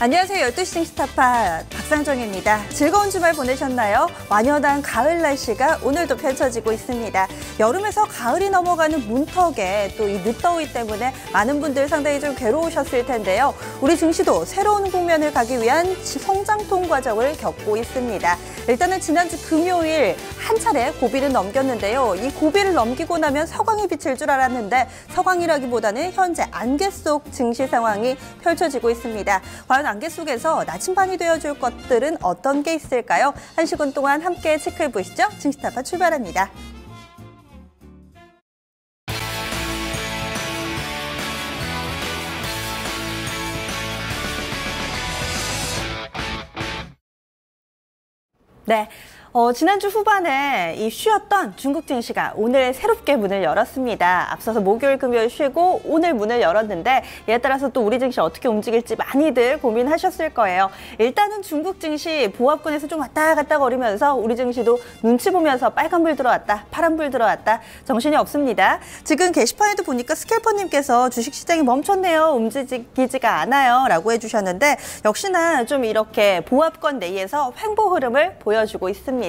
안녕하세요. 12시 싱스타파 박상정입니다. 즐거운 주말 보내셨나요? 완연한 가을 날씨가 오늘도 펼쳐지고 있습니다. 여름에서 가을이 넘어가는 문턱에 또 이 늦더위 때문에 많은 분들 상당히 좀 괴로우셨을 텐데요. 우리 증시도 새로운 국면을 가기 위한 성장통 과정을 겪고 있습니다. 일단은 지난주 금요일 한 차례 고비를 넘겼는데요. 이 고비를 넘기고 나면 서광이 비칠 줄 알았는데 서광이라기보다는 현재 안개 속 증시 상황이 펼쳐지고 있습니다. 과연 안개 속에서 나침반이 되어줄 것들은 어떤 게 있을까요? 1시간 동안 함께 체크해 보시죠. 증시타파 출발합니다. 네. 지난주 후반에 쉬었던 중국 증시가 오늘 새롭게 문을 열었습니다. 앞서서 목요일, 금요일 쉬고 오늘 문을 열었는데 이에 따라서 또 우리 증시 어떻게 움직일지 많이들 고민하셨을 거예요. 일단은 중국 증시 보합권에서 좀 왔다 갔다 거리면서 우리 증시도 눈치 보면서 빨간불 들어왔다, 파란불 들어왔다, 정신이 없습니다. 지금 게시판에도 보니까 스캘퍼님께서 주식시장이 멈췄네요, 움직이지가 않아요 라고 해주셨는데 역시나 좀 이렇게 보합권 내에서 횡보 흐름을 보여주고 있습니다.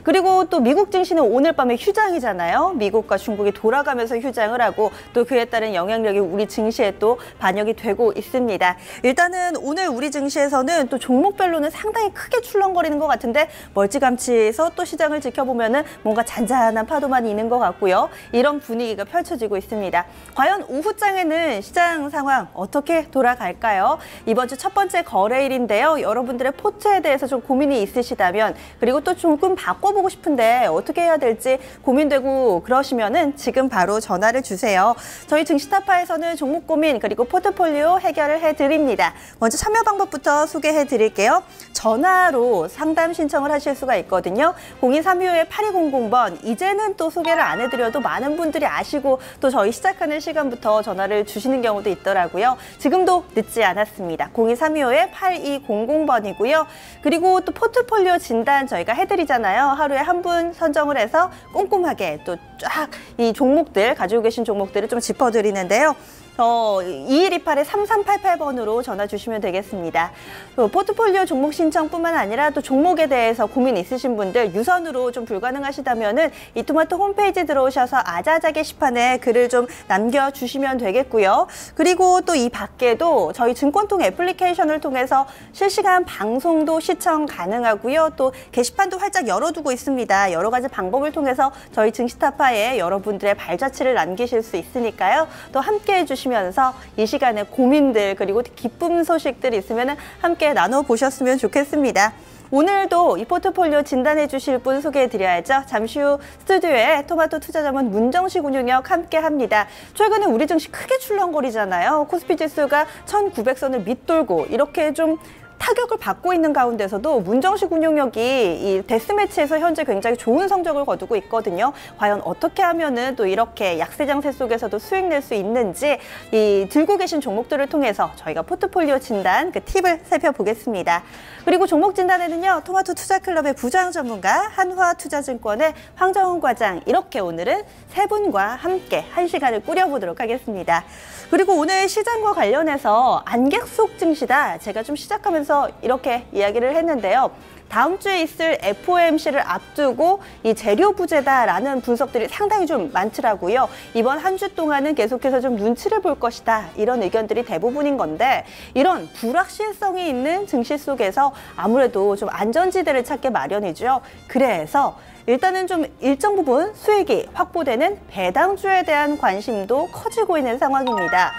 그리고 또 미국 증시는 오늘 밤에 휴장이잖아요. 미국과 중국이 돌아가면서 휴장을 하고 또 그에 따른 영향력이 우리 증시에 또 반영이 되고 있습니다. 일단은 오늘 우리 증시에서는 또 종목별로는 상당히 크게 출렁거리는 것 같은데 멀찌감치해서 또 시장을 지켜보면은 뭔가 잔잔한 파도만 있는 것 같고요. 이런 분위기가 펼쳐지고 있습니다. 과연 오후장에는 시장 상황 어떻게 돌아갈까요? 이번 주 첫 번째 거래일인데요. 여러분들의 포트에 대해서 좀 고민이 있으시다면 그리고 또 조금 바꿔보고 싶은데 어떻게 해야 될지 고민되고 그러시면은 지금 바로 전화를 주세요. 저희 증시타파에서는 종목 고민 그리고 포트폴리오 해결을 해드립니다. 먼저 참여 방법부터 소개해드릴게요. 전화로 상담 신청을 하실 수가 있거든요. 02325-8200번. 이제는 또 소개를 안 해드려도 많은 분들이 아시고 또 저희 시작하는 시간부터 전화를 주시는 경우도 있더라고요. 지금도 늦지 않았습니다. 02325-8200번이고요. 그리고 또 포트폴리오 진단 저희가 해드리잖아요. 하루에 한 분 선정을 해서 꼼꼼하게 또 쫙 이 종목들, 가지고 계신 종목들을 좀 짚어드리는데요. 2128-3388번으로 전화 주시면 되겠습니다. 포트폴리오 종목 신청뿐만 아니라 또 종목에 대해서 고민 있으신 분들 유선으로 좀 불가능하시다면은 이토마토 홈페이지 들어오셔서 아자아자 게시판에 글을 좀 남겨주시면 되겠고요. 그리고 또 이 밖에도 저희 증권통 애플리케이션을 통해서 실시간 방송도 시청 가능하고요. 또 게시판도 활짝 열어두고 있습니다. 여러 가지 방법을 통해서 저희 증시타파에 여러분들의 발자취를 남기실 수 있으니까요. 또 함께해 주시면 면서 이 시간에 고민들 그리고 기쁨 소식들 있으면 함께 나눠보셨으면 좋겠습니다. 오늘도 이 포트폴리오 진단해 주실 분 소개해 드려야죠. 잠시 후 스튜디오에 토마토 투자자문 문정식 운용역 함께 합니다. 최근에 우리 증시 크게 출렁거리잖아요. 코스피 지수가 1900선을 밑돌고 이렇게 좀 타격을 받고 있는 가운데서도 문정식 운용력이 이 데스매치에서 현재 굉장히 좋은 성적을 거두고 있거든요. 과연 어떻게 하면은 또 이렇게 약세장세 속에서도 수익 낼 수 있는지 이 들고 계신 종목들을 통해서 저희가 포트폴리오 진단 그 팁을 살펴보겠습니다. 그리고 종목 진단에는요. 토마토 투자클럽의 부장 전문가 한화투자증권의 황정훈 과장 이렇게 오늘은 세 분과 함께 한 시간을 꾸려보도록 하겠습니다. 그리고 오늘 시장과 관련해서 안개 속 증시다. 제가 좀 시작하면서 이렇게 이야기를 했는데요. 다음 주에 있을 FOMC를 앞두고 이 재료 부재다라는 분석들이 상당히 좀 많더라고요. 이번 한 주 동안은 계속해서 좀 눈치를 볼 것이다. 이런 의견들이 대부분인 건데 이런 불확실성이 있는 증시 속에서 아무래도 좀 안전지대를 찾게 마련이죠. 그래서 일단은 좀 일정 부분 수익이 확보되는 배당주에 대한 관심도 커지고 있는 상황입니다.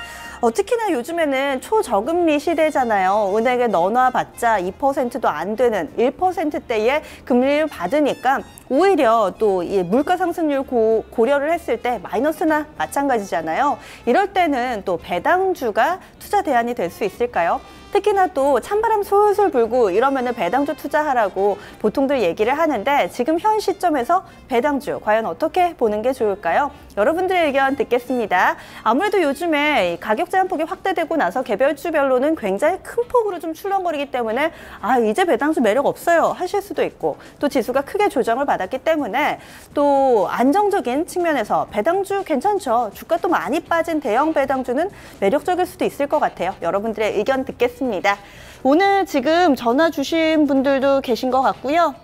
특히나 요즘에는 초저금리 시대잖아요. 은행에 넣어놔봤자 2%도 안 되는 1%대의 금리를 받으니까 오히려 또 이 물가 상승률 고려를 했을 때 마이너스나 마찬가지잖아요. 이럴 때는 또 배당주가 투자 대안이 될 수 있을까요? 특히나 또 찬바람 솔솔 불고 이러면은 배당주 투자하라고 보통들 얘기를 하는데 지금 현 시점에서 배당주 과연 어떻게 보는 게 좋을까요? 여러분들의 의견 듣겠습니다. 아무래도 요즘에 가격 제한폭이 확대되고 나서 개별주별로는 굉장히 큰 폭으로 좀 출렁거리기 때문에 이제 배당주 매력 없어요 하실 수도 있고, 또 지수가 크게 조정을 받았기 때문에 또 안정적인 측면에서 배당주 괜찮죠. 주가 또 많이 빠진 대형 배당주는 매력적일 수도 있을 것 같아요. 여러분들의 의견 듣겠습니다. 오늘 지금 전화 주신 분들도 계신 것 같고요.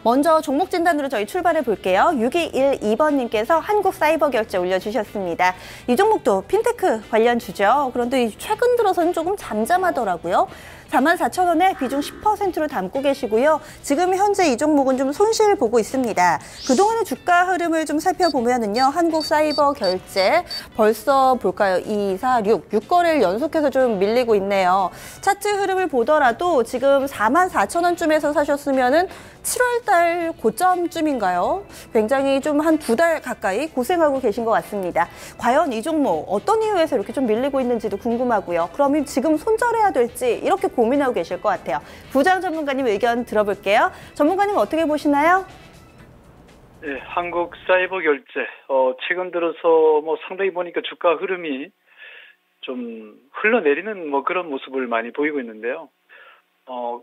먼저 종목 진단으로 저희 출발해 볼게요. 6212번님께서 한국사이버결제 올려주셨습니다. 이 종목도 핀테크 관련 주죠. 그런데 최근 들어서는 조금 잠잠하더라고요. 44,000원에 비중 10%로 담고 계시고요. 지금 현재 이 종목은 좀 손실 보고 있습니다. 그동안의 주가 흐름을 좀 살펴보면은요. 한국사이버결제 벌써 볼까요? 2, 4, 6거래를 연속해서 좀 밀리고 있네요. 차트 흐름을 보더라도 지금 44,000원쯤에서 사셨으면은 7월달 고점쯤인가요? 굉장히 좀 한 2달 가까이 고생하고 계신 것 같습니다. 과연 이 종목 어떤 이유에서 이렇게 좀 밀리고 있는지도 궁금하고요. 그러면 지금 손절해야 될지 이렇게 고민하고 계실 것 같아요. 부장 전문가님 의견 들어볼게요. 전문가님 어떻게 보시나요? 네, 한국사이버결제 최근 들어서 상당히 보니까 주가 흐름이 좀 흘러내리는 그런 모습을 많이 보이고 있는데요.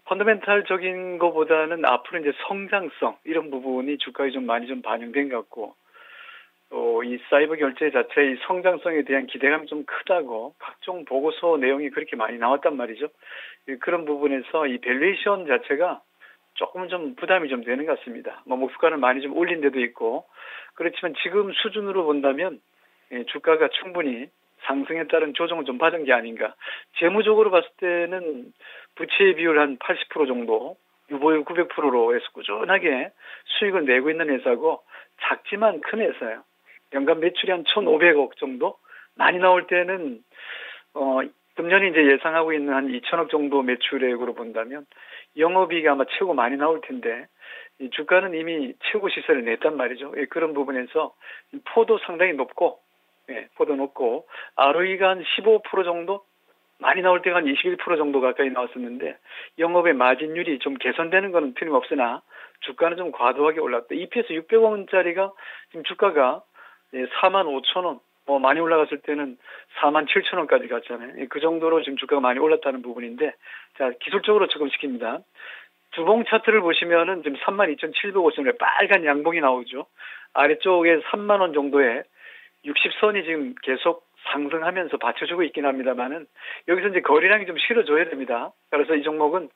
펀더멘탈적인 것보다는 앞으로 이제 성장성 이런 부분이 주가에 좀 많이 좀 반영된 것 같고, 이 사이버 결제 자체의 성장성에 대한 기대감이 좀 크다고 각종 보고서 내용이 그렇게 많이 나왔단 말이죠. 그런 부분에서 이 밸류에이션 자체가 조금 좀 부담이 좀 되는 것 같습니다. 목표가를 많이 좀 올린 데도 있고, 그렇지만 지금 수준으로 본다면 주가가 충분히 상승에 따른 조정을 좀 받은 게 아닌가. 재무적으로 봤을 때는 부채 비율 한 80% 정도, 유보율 900%로 해서 꾸준하게 수익을 내고 있는 회사고, 작지만 큰 회사예요. 연간 매출이 한 1,500억 정도? 많이 나올 때는 금년이 이제 예상하고 있는 한 2,000억 정도 매출액으로 본다면 영업이익이 아마 최고 많이 나올 텐데, 이 주가는 이미 최고 시세를 냈단 말이죠. 그런 부분에서 포도 상당히 높고, 포도 높고, ROE가 한 15% 정도? 많이 나올 때가 한 21% 정도 가까이 나왔었는데, 영업의 마진율이 좀 개선되는 건 틀림없으나 주가는 좀 과도하게 올랐다. EPS 600원짜리가 지금 주가가 45,000원, 많이 올라갔을 때는 47,000원까지 갔잖아요. 그 정도로 지금 주가가 많이 올랐다는 부분인데, 자, 기술적으로 적응시킵니다. 주봉 차트를 보시면은 지금 32,750원에 빨간 양봉이 나오죠. 아래쪽에 3만 원 정도의 60선이 지금 계속 상승하면서 받쳐주고 있긴 합니다만은, 여기서 이제 거래량이 좀 실어줘야 됩니다. 그래서 이 종목은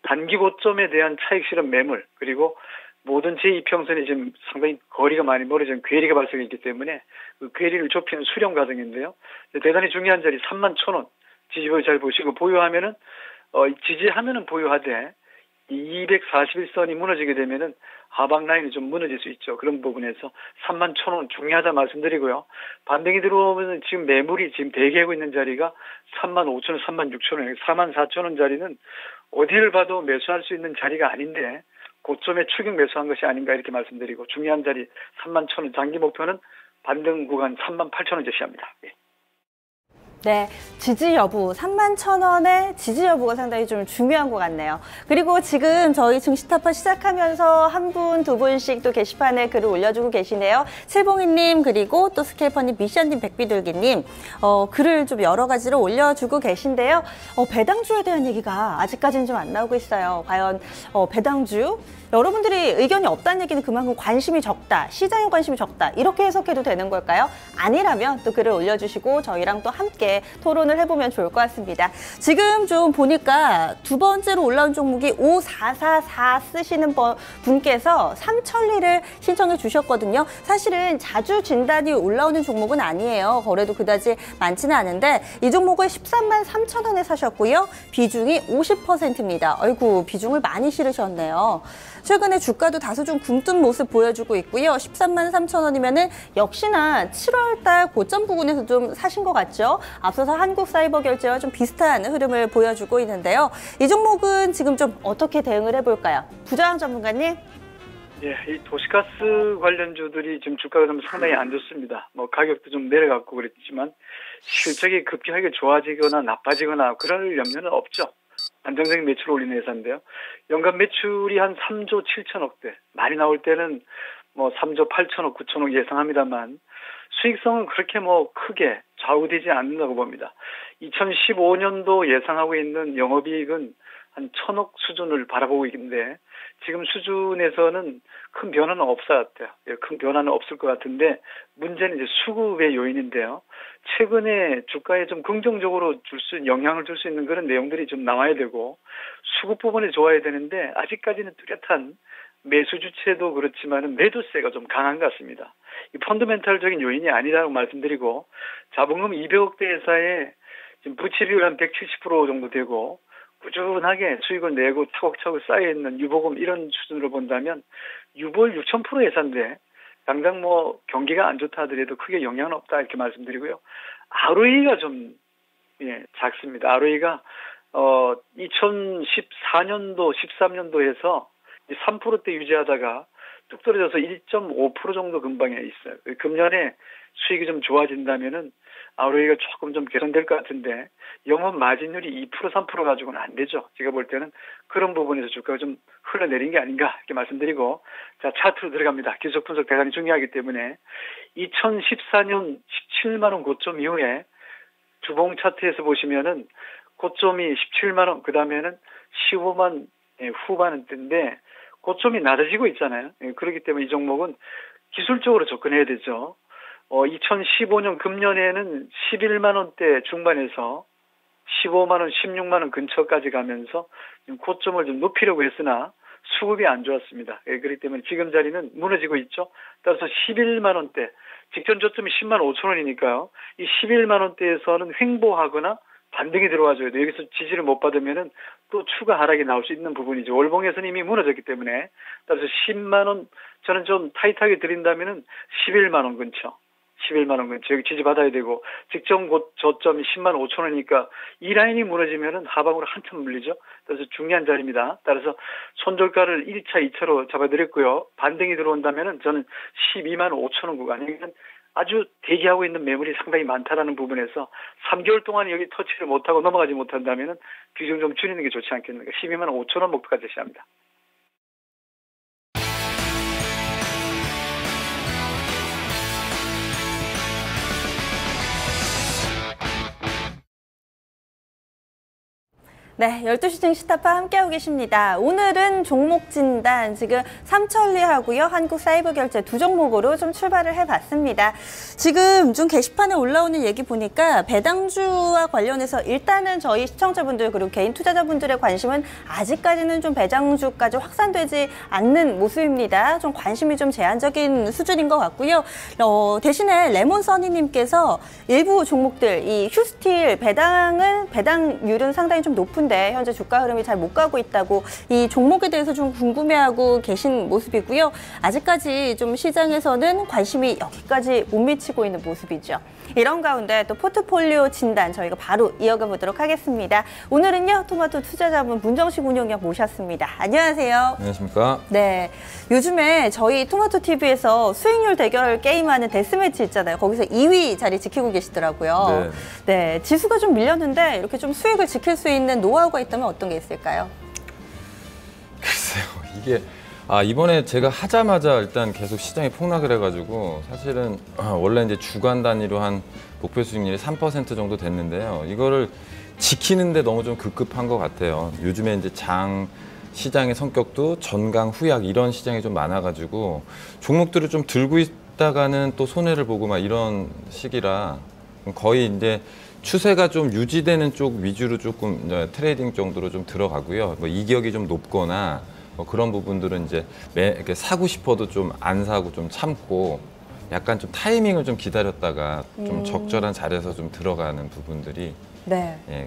단기 고점에 대한 차익 실현 매물, 그리고 모든 제2평선이 지금 상당히 거리가 많이 멀어지는 괴리가 발생했기 때문에 그 괴리를 좁히는 수렴 과정인데요. 대단히 중요한 자리 31,000원 지지부를 잘 보시고, 보유하면은 지지하면은 보유하되 241선이 무너지게 되면은 하방 라인이 좀 무너질 수 있죠. 그런 부분에서 31,000원 중요하다 말씀드리고요. 반등이 들어오면 지금 매물이 지금 대기하고 있는 자리가 35,000원, 36,000원, 44,000원 자리는 어디를 봐도 매수할 수 있는 자리가 아닌데 고점에 추격 매수한 것이 아닌가 이렇게 말씀드리고, 중요한 자리 31,000원, 장기 목표는 반등 구간 38,000원 제시합니다. 네, 지지 여부, 31,000원의 지지 여부가 상당히 좀 중요한 것 같네요. 그리고 지금 저희 증시타파 시작하면서 한 분, 두 분씩 또 게시판에 글을 올려주고 계시네요. 칠봉이님, 그리고 또 스케일퍼님, 미션님, 백비둘기님, 글을 좀 여러 가지로 올려주고 계신데요. 배당주에 대한 얘기가 아직까지는 좀 안 나오고 있어요. 과연 배당주? 여러분들이 의견이 없다는 얘기는 그만큼 관심이 적다, 시장에 관심이 적다, 이렇게 해석해도 되는 걸까요? 아니라면 또 글을 올려주시고 저희랑 또 함께 토론을 해보면 좋을 것 같습니다. 지금 좀 보니까 두 번째로 올라온 종목이 5444 쓰시는 분께서 삼천리를 신청해 주셨거든요. 사실은 자주 진단이 올라오는 종목은 아니에요. 거래도 그다지 많지는 않은데 이 종목을 13만 3천 원에 사셨고요. 비중이 50%입니다. 아이고, 비중을 많이 실으셨네요. 최근에 주가도 다소 좀 굼뜬 모습 보여주고 있고요. 13만 3천 원이면은 역시나 7월달 고점 부근에서 좀 사신 것 같죠? 앞서서 한국사이버결제와 좀 비슷한 흐름을 보여주고 있는데요. 이 종목은 지금 좀 어떻게 대응을 해볼까요? 부장 전문가님. 예, 이 도시가스 관련주들이 지금 주가가 좀 상당히 안 좋습니다. 가격도 좀 내려갔고 그랬지만 실적이 급격하게 좋아지거나 나빠지거나 그럴 염려는 없죠. 안정적인 매출을 올리는 회사인데요. 연간 매출이 한 3조 7천억대. 많이 나올 때는 뭐 3조 8천억, 9천억 예상합니다만 수익성은 그렇게 뭐 크게 좌우되지 않는다고 봅니다. 2015년도 예상하고 있는 영업이익은 한 1,000억 수준을 바라보고 있는데 지금 수준에서는 큰 변화는 없었대요. 큰 변화는 없을 것 같은데 문제는 이제 수급의 요인인데요. 최근에 주가에 좀 긍정적으로 영향을 줄 수 있는 그런 내용들이 좀 나와야 되고 수급 부분이 좋아야 되는데 아직까지는 뚜렷한 매수 주체도 그렇지만은 매도세가 좀 강한 것 같습니다. 이 펀더멘탈적인 요인이 아니라고 말씀드리고 자본금 200억대 회사에 지금 부채 비율 한 170% 정도 되고 꾸준하게 수익을 내고 차곡차곡 쌓여있는 유보금 이런 수준으로 본다면 유보율 6,000% 회사인데 당장 뭐 경기가 안 좋다 하더라도 크게 영향은 없다 이렇게 말씀드리고요. ROE가 좀 작습니다. ROE가 2014년도 13년도에서 3%대 유지하다가 뚝 떨어져서 1.5% 정도 근방에 있어요. 금년에 수익이 좀 좋아진다면은 ROE가 조금 좀 개선될 것 같은데 영업 마진율이 2% 3% 가지고는 안 되죠. 제가 볼 때는 그런 부분에서 주가가 좀 흘러내린 게 아닌가 이렇게 말씀드리고 자 차트로 들어갑니다. 기술적 분석 대단히 중요하기 때문에 2014년 17만 원 고점 이후에 주봉 차트에서 보시면은 고점이 17만 원, 그 다음에는 15만 후반대인데 고점이 낮아지고 있잖아요. 그렇기 때문에 이 종목은 기술적으로 접근해야 되죠. 2015년 금년에는 11만 원대 중반에서 15만 원, 16만 원 근처까지 가면서 고점을 좀 높이려고 했으나 수급이 안 좋았습니다. 그렇기 때문에 지금 자리는 무너지고 있죠. 따라서 11만 원대, 직전 저점이 10만 5천 원이니까요. 이 11만 원대에서는 횡보하거나 반등이 들어와줘야 돼요. 여기서 지지를 못 받으면은 또 추가 하락이 나올 수 있는 부분이죠. 월봉에서는 이미 무너졌기 때문에 따라서 10만 원 저는 좀 타이트하게 드린다면은 11만 원 근처. 11만 원 근처 여기 지지받아야 되고 직전 저점이 10만 5천 원이니까 이 라인이 무너지면은 하방으로 한참 물리죠. 그래서 중요한 자리입니다. 따라서 손절가를 1차, 2차로 잡아드렸고요. 반등이 들어온다면은 저는 12만 5천 원 구간이면 아주 대기하고 있는 매물이 상당히 많다라는 부분에서 3개월 동안 여기 터치를 못하고 넘어가지 못한다면은 비중 좀 줄이는 게 좋지 않겠는가. 12만 5천 원 목표까지 제시합니다. 네, 12시 증시타파 함께하고 계십니다. 오늘은 종목 진단, 지금 삼천리하고요, 한국사이버결제 두 종목으로 좀 출발을 해봤습니다. 지금 좀 게시판에 올라오는 얘기 보니까 배당주와 관련해서 일단은 저희 시청자분들 그리고 개인 투자자분들의 관심은 아직까지는 좀 배당주까지 확산되지 않는 모습입니다. 좀 관심이 좀 제한적인 수준인 것 같고요. 대신에 레몬서니님께서 일부 종목들, 이 휴스틸 배당률은 상당히 좀 높은 현재 주가 흐름이 잘 못 가고 있다고 이 종목에 대해서 좀 궁금해하고 계신 모습이고요. 아직까지 좀 시장에서는 관심이 여기까지 못 미치고 있는 모습이죠. 이런 가운데 또 포트폴리오 진단 저희가 바로 이어가 보도록 하겠습니다. 오늘은요, 토마토 투자자분 문정식 운용역 모셨습니다. 안녕하세요. 안녕하십니까. 네, 요즘에 저희 토마토 TV에서 수익률 대결 게임하는 데스매치 있잖아요. 거기서 2위 자리 지키고 계시더라고요. 네, 지수가 좀 밀렸는데 이렇게 좀 수익을 지킬 수 있는 노하우가 있다면 어떤 게 있을까요? 글쎄요, 이게 이번에 제가 하자마자 일단 계속 시장이 폭락을 해가지고 사실은 원래 이제 주간 단위로 한 목표 수익률이 3% 정도 됐는데요. 이거를 지키는데 너무 좀 급급한 것 같아요. 요즘에 이제 시장의 성격도 전강 후약 이런 시장이 좀 많아가지고 종목들을 좀 들고 있다가는 또 손해를 보고 막 이런 시기라 거의 이제 추세가 좀 유지되는 쪽 위주로 조금 트레이딩 정도로 좀 들어가고요. 뭐 이격이 좀 높거나 뭐 그런 부분들은 이제 이렇게 사고 싶어도 좀 안 사고 좀 참고 약간 좀 타이밍을 좀 기다렸다가 좀 적절한 자리에서 좀 들어가는 부분들이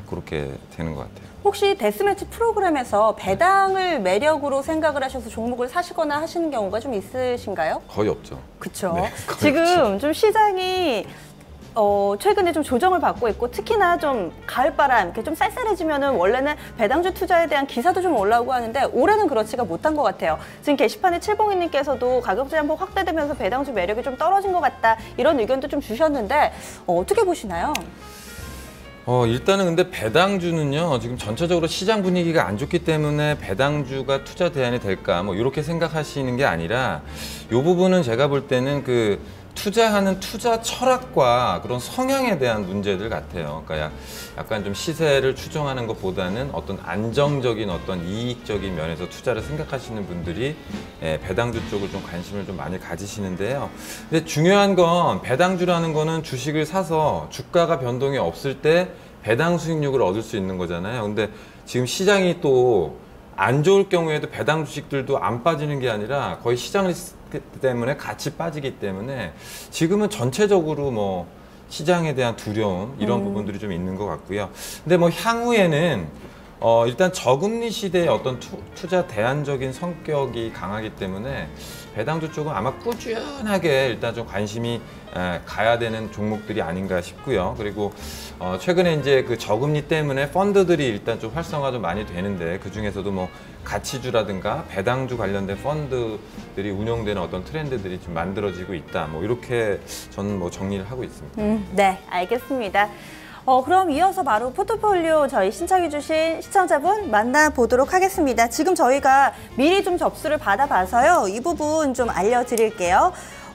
그렇게 되는 것 같아요. 혹시 데스매치 프로그램에서 배당을 매력으로 생각을 하셔서 종목을 사시거나 하시는 경우가 좀 있으신가요? 거의 없죠. 그렇죠. 네, 지금 없죠. 좀 시장이 최근에 좀 조정을 받고 있고 특히나 좀 가을바람 이렇게 좀 쌀쌀해지면은 원래는 배당주 투자에 대한 기사도 좀 올라오고 하는데 올해는 그렇지가 못한 것 같아요. 지금 게시판에 칠봉이님께서도 가격 제한폭 확대되면서 배당주 매력이 좀 떨어진 것 같다 이런 의견도 좀 주셨는데 어떻게 보시나요? 일단은 근데 배당주는요, 지금 전체적으로 시장 분위기가 안 좋기 때문에 배당주가 투자 대안이 될까, 뭐, 이렇게 생각하시는 게 아니라, 이 부분은 제가 볼 때는 그, 투자하는 투자 철학과 그런 성향에 대한 문제들 같아요. 그러니까 약간 좀 시세를 추정하는 것보다는 어떤 안정적인 어떤 이익적인 면에서 투자를 생각하시는 분들이 배당주 쪽을 좀 관심을 좀 많이 가지시는데요. 근데 중요한 건 배당주라는 거는 주식을 사서 주가가 변동이 없을 때 배당 수익률을 얻을 수 있는 거잖아요. 근데 지금 시장이 또 안 좋을 경우에도 배당 주식들도 안 빠지는 게 아니라 거의 시장 리스크 때문에 같이 빠지기 때문에 지금은 전체적으로 뭐 시장에 대한 두려움 이런 부분들이 좀 있는 것 같고요. 근데 뭐 향후에는 일단 저금리 시대의 어떤 투자 대안적인 성격이 강하기 때문에 배당주 쪽은 아마 꾸준하게 일단 좀 관심이 가야 되는 종목들이 아닌가 싶고요. 그리고 최근에 이제 그 저금리 때문에 펀드들이 일단 좀 활성화 좀 많이 되는데 그 중에서도 뭐 가치주라든가 배당주 관련된 펀드들이 운영되는 어떤 트렌드들이 좀 만들어지고 있다. 뭐 이렇게 저는 뭐 정리를 하고 있습니다. 네, 알겠습니다. 그럼 이어서 바로 포트폴리오 저희 신청해주신 시청자분 만나보도록 하겠습니다. 지금 저희가 미리 좀 접수를 받아봐서요. 이 부분 좀 알려드릴게요.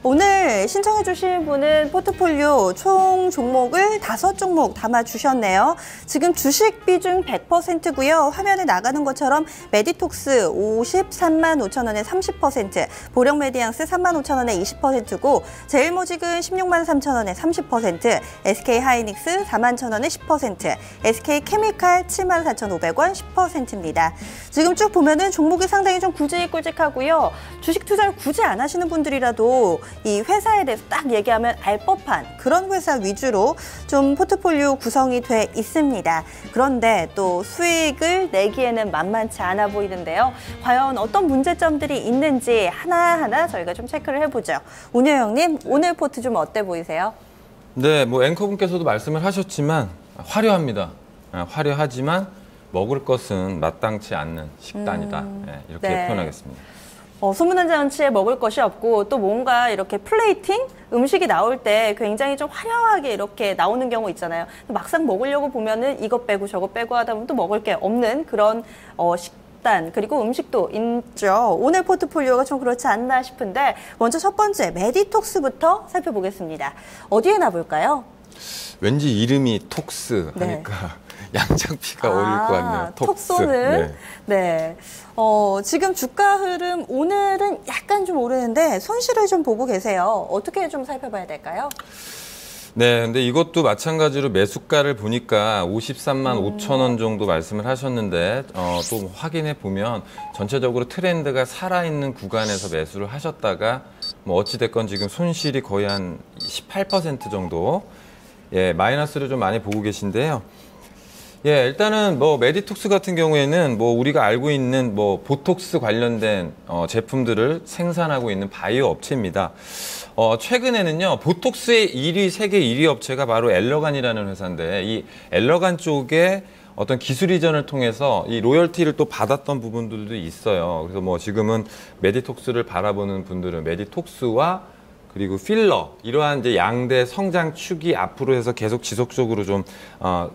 오늘 신청해주신 분은 포트폴리오 총 종목을 5종목 담아주셨네요. 지금 주식 비중 100%고요. 화면에 나가는 것처럼 메디톡스 53만 5천 원에 30%, 보령메디앙스 3만 5천 원에 20%고 제일모직은 16만 3천 원에 30%, SK하이닉스 4만 1천 원에 10%, SK케미칼 7만 4,500원 10%입니다. 지금 쭉 보면은 종목이 상당히 좀 굵직굵직하고요. 주식 투자를 굳이 안 하시는 분들이라도 이 회사에 대해서 딱 얘기하면 알 법한 그런 회사 위주로 좀 포트폴리오 구성이 돼 있습니다. 그런데 또 수익을 내기에는 만만치 않아 보이는데요. 과연 어떤 문제점들이 있는지 하나하나 저희가 좀 체크를 해보죠. 운효영님, 오늘 포트 좀 어때 보이세요? 네, 뭐 앵커분께서도 말씀을 하셨지만 화려합니다. 화려하지만 먹을 것은 마땅치 않는 식단이다. 이렇게 네. 표현하겠습니다. 소문난 잔치에 먹을 것이 없고 또 뭔가 이렇게 플레이팅? 음식이 나올 때 굉장히 좀 화려하게 이렇게 나오는 경우 있잖아요. 막상 먹으려고 보면은 이것 빼고 저것 빼고 하다 보면 또 먹을 게 없는 그런 식단 그리고 음식도 있죠. 오늘 포트폴리오가 좀 그렇지 않나 싶은데 먼저 첫 번째 메디톡스부터 살펴보겠습니다. 어디에 놔볼까요? 왠지 이름이 톡스 하니까 양장피가 어울릴 것 같네요. 톡스. 톡소는 네. 지금 주가 흐름 오늘은 약간 좀 오르는데 손실을 좀 보고 계세요. 어떻게 좀 살펴봐야 될까요? 네, 근데 이것도 마찬가지로 매수가를 보니까 53만 5천 원 정도 말씀을 하셨는데 또 확인해 보면 전체적으로 트렌드가 살아있는 구간에서 매수를 하셨다가 뭐 어찌됐건 지금 손실이 거의 한 18% 정도 마이너스를 좀 많이 보고 계신데요. 일단은 뭐 메디톡스 같은 경우에는 뭐 우리가 알고 있는 뭐 보톡스 관련된 제품들을 생산하고 있는 바이오 업체입니다. 최근에는요 보톡스의 1위 세계 1위 업체가 바로 엘러간이라는 회사인데 이 엘러간 쪽에 어떤 기술 이전을 통해서 이 로열티를 또 받았던 부분들도 있어요. 그래서 뭐 지금은 메디톡스를 바라보는 분들은 메디톡스와 그리고 필러 이러한 이제 양대 성장 축이 앞으로 해서 계속 지속적으로 좀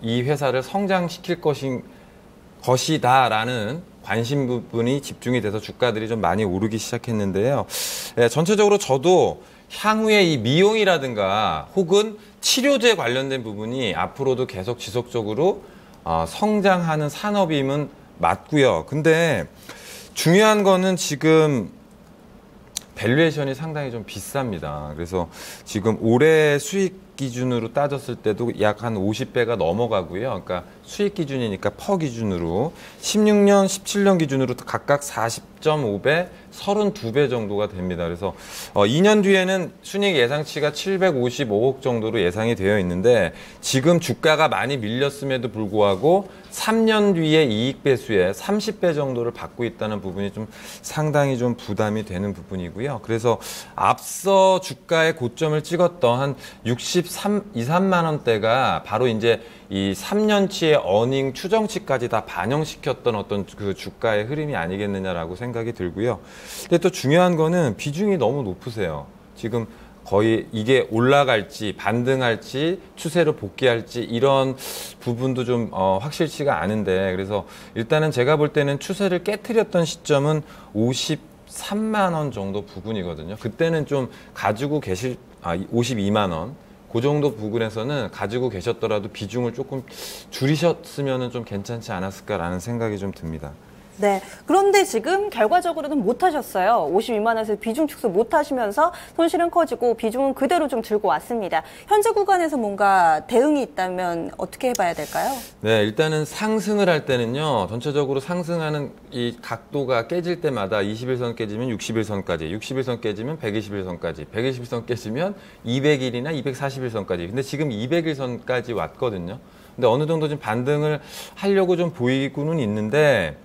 이 회사를 성장시킬 것이다라는 관심 부분이 집중이 돼서 주가들이 좀 많이 오르기 시작했는데요. 전체적으로 저도 향후에 이 미용이라든가 혹은 치료제 관련된 부분이 앞으로도 계속 지속적으로 성장하는 산업임은 맞고요. 근데 중요한 거는 지금 밸류에이션이 상당히 좀 비쌉니다. 그래서 지금 올해 수익 기준으로 따졌을 때도 약 한 50배가 넘어가고요. 그러니까 수익 기준이니까 퍼 기준으로 16년, 17년 기준으로 각각 40.5배, 32배 정도가 됩니다. 그래서 2년 뒤에는 순이익 예상치가 755억 정도로 예상이 되어 있는데 지금 주가가 많이 밀렸음에도 불구하고 3년 뒤에 이익 배수에 30배 정도를 받고 있다는 부분이 좀 상당히 좀 부담이 되는 부분이고요. 그래서 앞서 주가의 고점을 찍었던 한 63만 원대가 바로 이제 이 3년치의 어닝 추정치까지 다 반영시켰던 어떤 그 주가의 흐름이 아니겠느냐라고 생각이 들고요. 근데 또 중요한 거는 비중이 너무 높으세요. 지금 거의 이게 올라갈지 반등할지 추세로 복귀할지 이런 부분도 좀 확실치가 않은데, 그래서 일단은 제가 볼 때는 추세를 깨트렸던 시점은 53만 원 정도 부근이거든요. 그때는 좀 가지고 계실 52만 원. 그 정도 부근에서는 가지고 계셨더라도 비중을 조금 줄이셨으면 좀 괜찮지 않았을까라는 생각이 좀 듭니다. 네. 그런데 지금 결과적으로는 못 하셨어요. 52만 원에서 비중 축소 못 하시면서 손실은 커지고 비중은 그대로 좀 들고 왔습니다. 현재 구간에서 뭔가 대응이 있다면 어떻게 해봐야 될까요? 네, 일단은 상승을 할 때는요, 전체적으로 상승하는 이 각도가 깨질 때마다 21선 깨지면 61선까지, 61선 깨지면 121선까지, 121선 깨지면 200일이나 241선까지. 근데 지금 200일선까지 왔거든요. 근데 어느 정도 좀 반등을 하려고 좀 보이고는 있는데,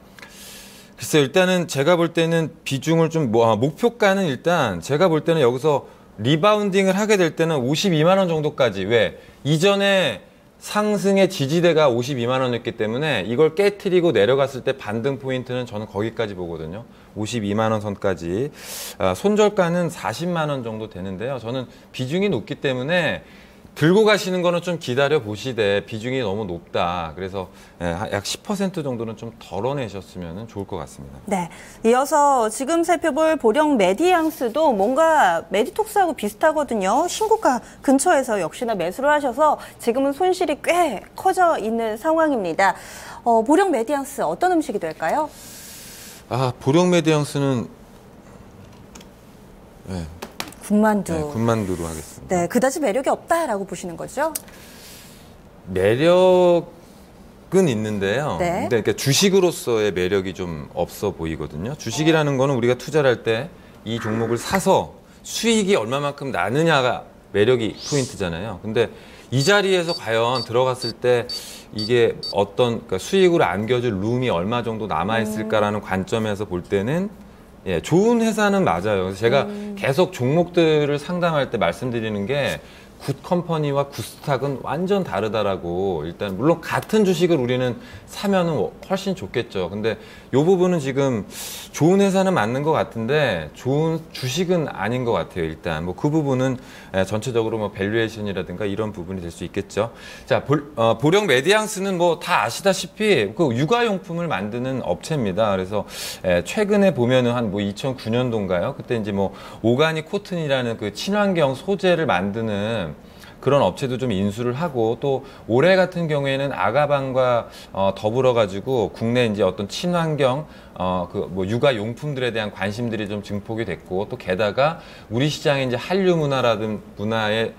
글쎄요, 일단은 제가 볼 때는 비중을 좀, 목표가는 일단 제가 볼 때는 여기서 리바운딩을 하게 될 때는 52만 원 정도까지. 왜? 이전에 상승의 지지대가 52만 원이었기 때문에 이걸 깨트리고 내려갔을 때 반등 포인트는 저는 거기까지 보거든요. 52만 원 선까지. 손절가는 40만 원 정도 되는데요. 저는 비중이 높기 때문에 들고 가시는 거는 좀 기다려 보시되 비중이 너무 높다. 그래서 약 10% 정도는 좀 덜어내셨으면 좋을 것 같습니다. 네. 이어서 지금 살펴볼 보령 메디앙스도 뭔가 메디톡스하고 비슷하거든요. 신고가 근처에서 역시나 매수를 하셔서 지금은 손실이 꽤 커져 있는 상황입니다. 보령 메디앙스 어떤 음식이 될까요? 보령 메디앙스는 군만두. 네, 군만두로 하겠습니다. 네, 그다지 매력이 없다라고 보시는 거죠? 매력은 있는데요. 네. 근데 그러니까 주식으로서의 매력이 좀 없어 보이거든요. 주식이라는 거는 우리가 투자를 할 때 이 종목을 사서 수익이 얼마만큼 나느냐가 매력이 포인트잖아요. 근데 이 자리에서 과연 들어갔을 때 이게 그러니까 수익으로 안겨줄 룸이 얼마 정도 남아있을까라는 관점에서 볼 때는 좋은 회사는 맞아요. 그래서 제가 계속 종목들을 상담할 때 말씀드리는 게 굿컴퍼니와 굿스탁은 완전 다르다라고. 일단 물론 같은 주식을 우리는 사면은 훨씬 좋겠죠. 근데 이 부분은 지금 좋은 회사는 맞는 것 같은데 좋은 주식은 아닌 것 같아요. 일단 그 부분은 전체적으로 밸류에이션이라든가 이런 부분이 될 수 있겠죠. 자, 보령 메디앙스는 다 아시다시피 그 육아용품을 만드는 업체입니다. 그래서 최근에 보면은 한 2009년도인가요? 그때 이제 오가닉 코튼이라는 그 친환경 소재를 만드는 그런 업체도 좀 인수를 하고, 또 올해 같은 경우에는 아가방과 더불어 가지고 국내 이제 어떤 친환경 육아 용품들에 대한 관심들이 좀 증폭이 됐고, 또 게다가 우리 시장에 이제 한류 문화에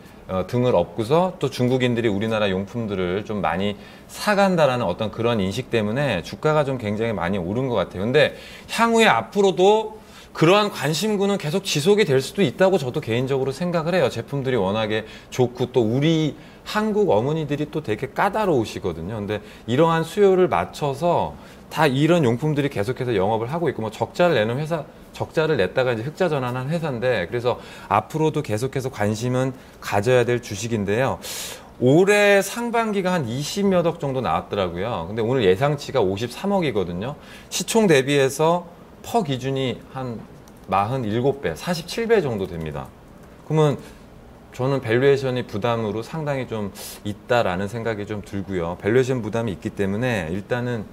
등을 업고서 또 중국인들이 우리나라 용품들을 좀 많이 사간다라는 어떤 그런 인식 때문에 주가가 좀 굉장히 많이 오른 것 같아요. 근데 향후에 앞으로도 그러한 관심구는 계속 지속이 될 수도 있다고 저도 개인적으로 생각을 해요. 제품들이 워낙에 좋고, 또 우리 한국 어머니들이 또 되게 까다로우시거든요. 근데 이러한 수요를 맞춰서 다 이런 용품들이 계속해서 영업을 하고 있고, 적자를 내는 회사, 적자를 냈다가 이제 흑자 전환한 회사인데, 그래서 앞으로도 계속해서 관심은 가져야 될 주식인데요. 올해 상반기가 한 20몇 억 정도 나왔더라고요. 근데 오늘 예상치가 53억이거든요. 시총 대비해서 퍼 기준이 한 47배, 47배 정도 됩니다. 그러면 저는 밸류에이션이 부담으로 상당히 좀 있다라는 생각이 좀 들고요. 밸류에이션 부담이 있기 때문에 일단은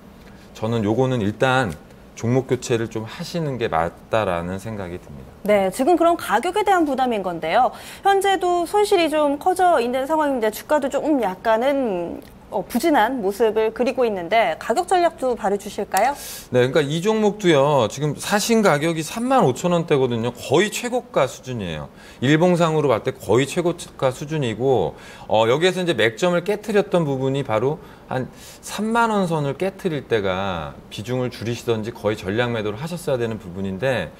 저는 요거는 일단 종목 교체를 좀 하시는 게 맞다라는 생각이 듭니다. 네, 지금 그런 가격에 대한 부담인 건데요. 현재도 손실이 좀 커져 있는 상황인데 주가도 조금 약간은 부진한 모습을 그리고 있는데 가격 전략도 발휘주실까요? 네, 그러니까 이 종목도요. 지금 사신 가격이 35,000원대거든요. 거의 최고가 수준이에요. 일봉상으로 봤을 때 거의 최고가 수준이고, 여기에서 이제 맥점을 깨트렸던 부분이 바로 한 3만 원 선을 깨트릴 때가 비중을 줄이시던지 거의 전략 매도를 하셨어야 되는 부분인데,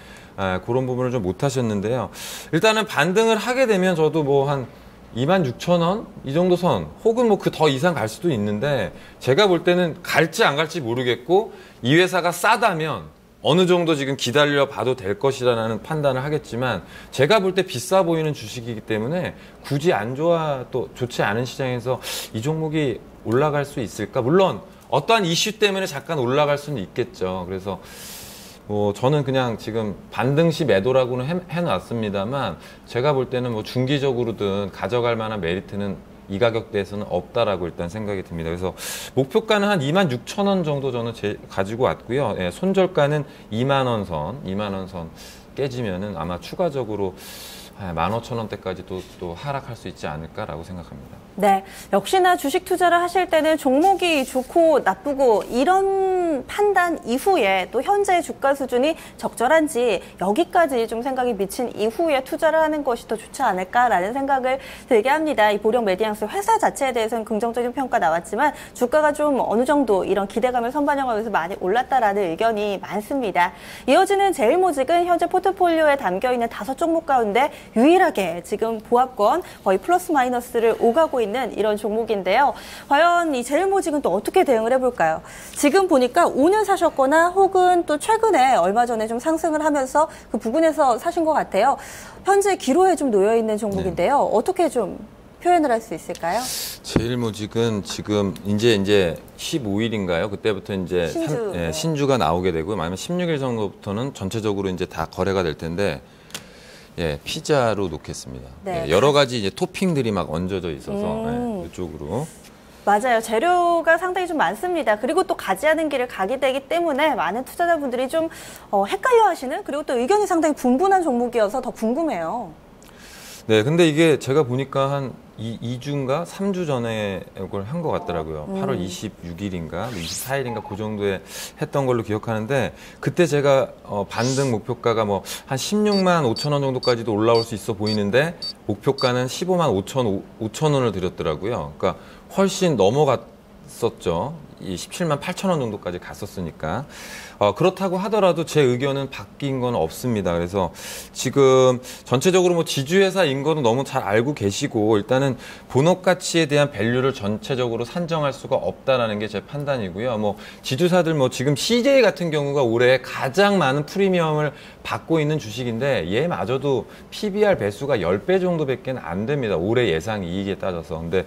그런 부분을 좀 못 하셨는데요. 일단은 반등을 하게 되면 저도 한 26,000원? 이 정도 선, 혹은 그 더 이상 갈 수도 있는데, 제가 볼 때는 갈지 안 갈지 모르겠고, 이 회사가 싸다면 어느 정도 지금 기다려 봐도 될 것이라는 판단을 하겠지만, 제가 볼 때 비싸 보이는 주식이기 때문에 굳이 또 좋지 않은 시장에서 이 종목이 올라갈 수 있을까? 물론 어떠한 이슈 때문에 잠깐 올라갈 수는 있겠죠. 그래서 저는 그냥 지금 반등시 매도라고는 해놨습니다만 제가 볼 때는 뭐 중기적으로든 가져갈 만한 메리트는 이 가격대에서는 없다라고 일단 생각이 듭니다. 그래서 목표가는 한 26,000원 정도 저는 가지고 왔고요. 예, 손절가는 2만 원 선 깨지면은 아마 추가적으로 15,000원대까지 또 하락할 수 있지 않을까라고 생각합니다. 네, 역시나 주식 투자를 하실 때는 종목이 좋고 나쁘고 이런 판단 이후에 또 현재 주가 수준이 적절한지 여기까지 좀 생각이 미친 이후에 투자를 하는 것이 더 좋지 않을까라는 생각을 들게 합니다. 이 보령 메디앙스 회사 자체에 대해서는 긍정적인 평가 나왔지만 주가가 좀 어느 정도 이런 기대감을 선반영하면서 많이 올랐다라는 의견이 많습니다. 이어지는 제일모직은 현재 포트폴리오에 담겨있는 5종목 가운데 유일하게 지금 보합권 거의 플러스 마이너스를 오가고 있는 이런 종목인데요. 과연 이 제일모직은 또 어떻게 대응을 해볼까요? 지금 보니까 오늘 사셨거나 혹은 또 최근에 얼마 전에 좀 상승을 하면서 그 부분에서 사신 것 같아요. 현재 기로에 좀 놓여 있는 종목인데요. 네. 어떻게 좀 표현을 할 수 있을까요? 제일모직은 지금 이제 15일인가요? 그때부터 이제 신주가 나오게 되고, 아니면 16일 정도부터는 전체적으로 이제 다 거래가 될 텐데. 예, 피자로 놓겠습니다. 네. 예, 여러 가지 이제 토핑들이 막 얹어져 있어서 예, 이쪽으로. 맞아요. 재료가 상당히 좀 많습니다. 그리고 또 가지 않은 길을 가게 되기 때문에 많은 투자자분들이 좀 헷갈려하시는, 그리고 또 의견이 상당히 분분한 종목이어서 더 궁금해요. 네, 근데 이게 제가 보니까 한 2주인가 3주 전에 이걸 한 것 같더라고요. 8월 26일인가 24일인가 그 정도에 했던 걸로 기억하는데, 그때 제가 반등 목표가가 뭐 한 16만 5천 원 정도까지도 올라올 수 있어 보이는데 목표가는 15만 5천 원을 드렸더라고요. 그러니까 훨씬 넘어갔었죠. 이 17만 8천 원 정도까지 갔었으니까. 그렇다고 하더라도 제 의견은 바뀐 건 없습니다. 그래서 지금 전체적으로 뭐 지주회사인 거는 너무 잘 알고 계시고, 일단은 본업 가치에 대한 밸류를 전체적으로 산정할 수가 없다라는 게 제 판단이고요. 뭐 지주사들 뭐 지금 CJ 같은 경우가 올해 가장 많은 프리미엄을 받고 있는 주식인데 얘마저도 PBR 배수가 10배 정도밖에 안 됩니다. 올해 예상 이익에 따져서. 근데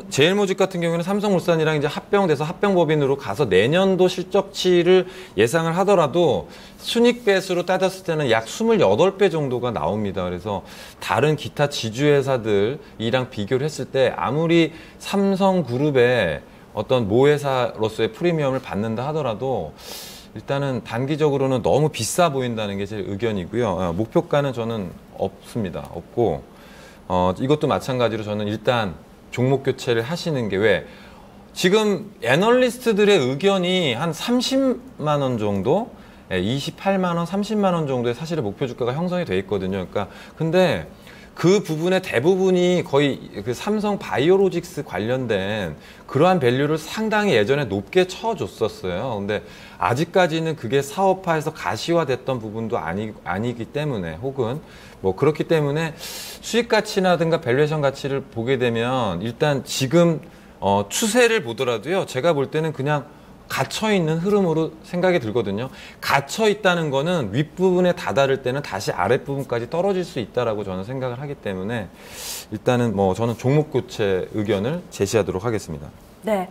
제일모직 같은 경우는 삼성물산이랑 이제 합병돼서 합병법인으로 가서 내년도 실적치를 예상을 하더라도 순익 배수로 따졌을 때는 약 28배 정도가 나옵니다. 그래서 다른 기타 지주회사들이랑 비교를 했을 때 아무리 삼성그룹의 어떤 모회사로서의 프리미엄을 받는다 하더라도 일단은 단기적으로는 너무 비싸 보인다는 게 제 의견이고요. 목표가는 저는 없습니다. 없고, 이것도 마찬가지로 저는 일단 종목 교체를 하시는 게, 왜 지금 애널리스트들의 의견이 한 30만 원 정도, 28만 원, 30만 원 정도의 사실은 목표 주가가 형성이 돼 있거든요. 그러니까 근데 그 부분의 대부분이 거의 그 삼성 바이오로직스 관련된 그러한 밸류를 상당히 예전에 높게 쳐줬었어요. 근데 아직까지는 그게 사업화해서 가시화됐던 부분도 아니기 때문에, 혹은 뭐 그렇기 때문에 수익 가치나든가 밸류에이션 가치를 보게 되면 일단 지금 추세를 보더라도요, 제가 볼 때는 그냥 갇혀있는 흐름으로 생각이 들거든요. 갇혀있다는 거는 윗부분에 다다를 때는 다시 아랫부분까지 떨어질 수 있다라고 저는 생각을 하기 때문에 일단은 뭐 저는 종목 교체 의견을 제시하도록 하겠습니다. 네.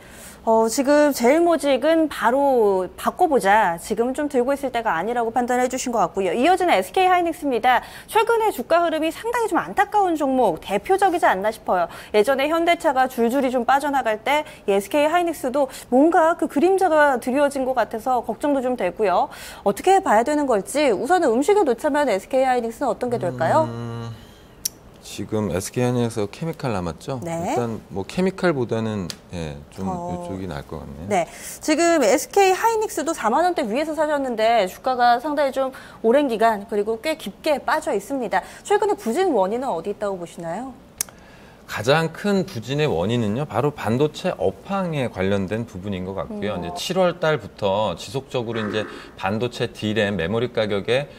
지금 제일모직은 바로 바꿔보자. 지금 좀 들고 있을 때가 아니라고 판단해 주신 것 같고요. 이어지는 SK하이닉스입니다. 최근에 주가 흐름이 상당히 좀 안타까운 종목, 대표적이지 않나 싶어요. 예전에 현대차가 줄줄이 좀 빠져나갈 때 이 SK하이닉스도 뭔가 그 그림자가 드리워진 것 같아서 걱정도 좀 되고요. 어떻게 봐야 되는 걸지, 우선은 음식을 놓자면 SK하이닉스는 어떤 게 될까요? 지금 SK하이닉스 케미칼 남았죠? 네. 일단 뭐 케미칼보다는 좀 이쪽이 나을 것 같네요. 네. 지금 SK하이닉스도 4만 원대 위에서 사셨는데 주가가 상당히 좀 오랜 기간, 그리고 꽤 깊게 빠져 있습니다. 최근에 부진 원인은 어디 있다고 보시나요? 가장 큰 부진의 원인은요, 바로 반도체 업황에 관련된 부분인 것 같고요. 이제 7월 달부터 지속적으로 이제 반도체 D램 메모리 가격의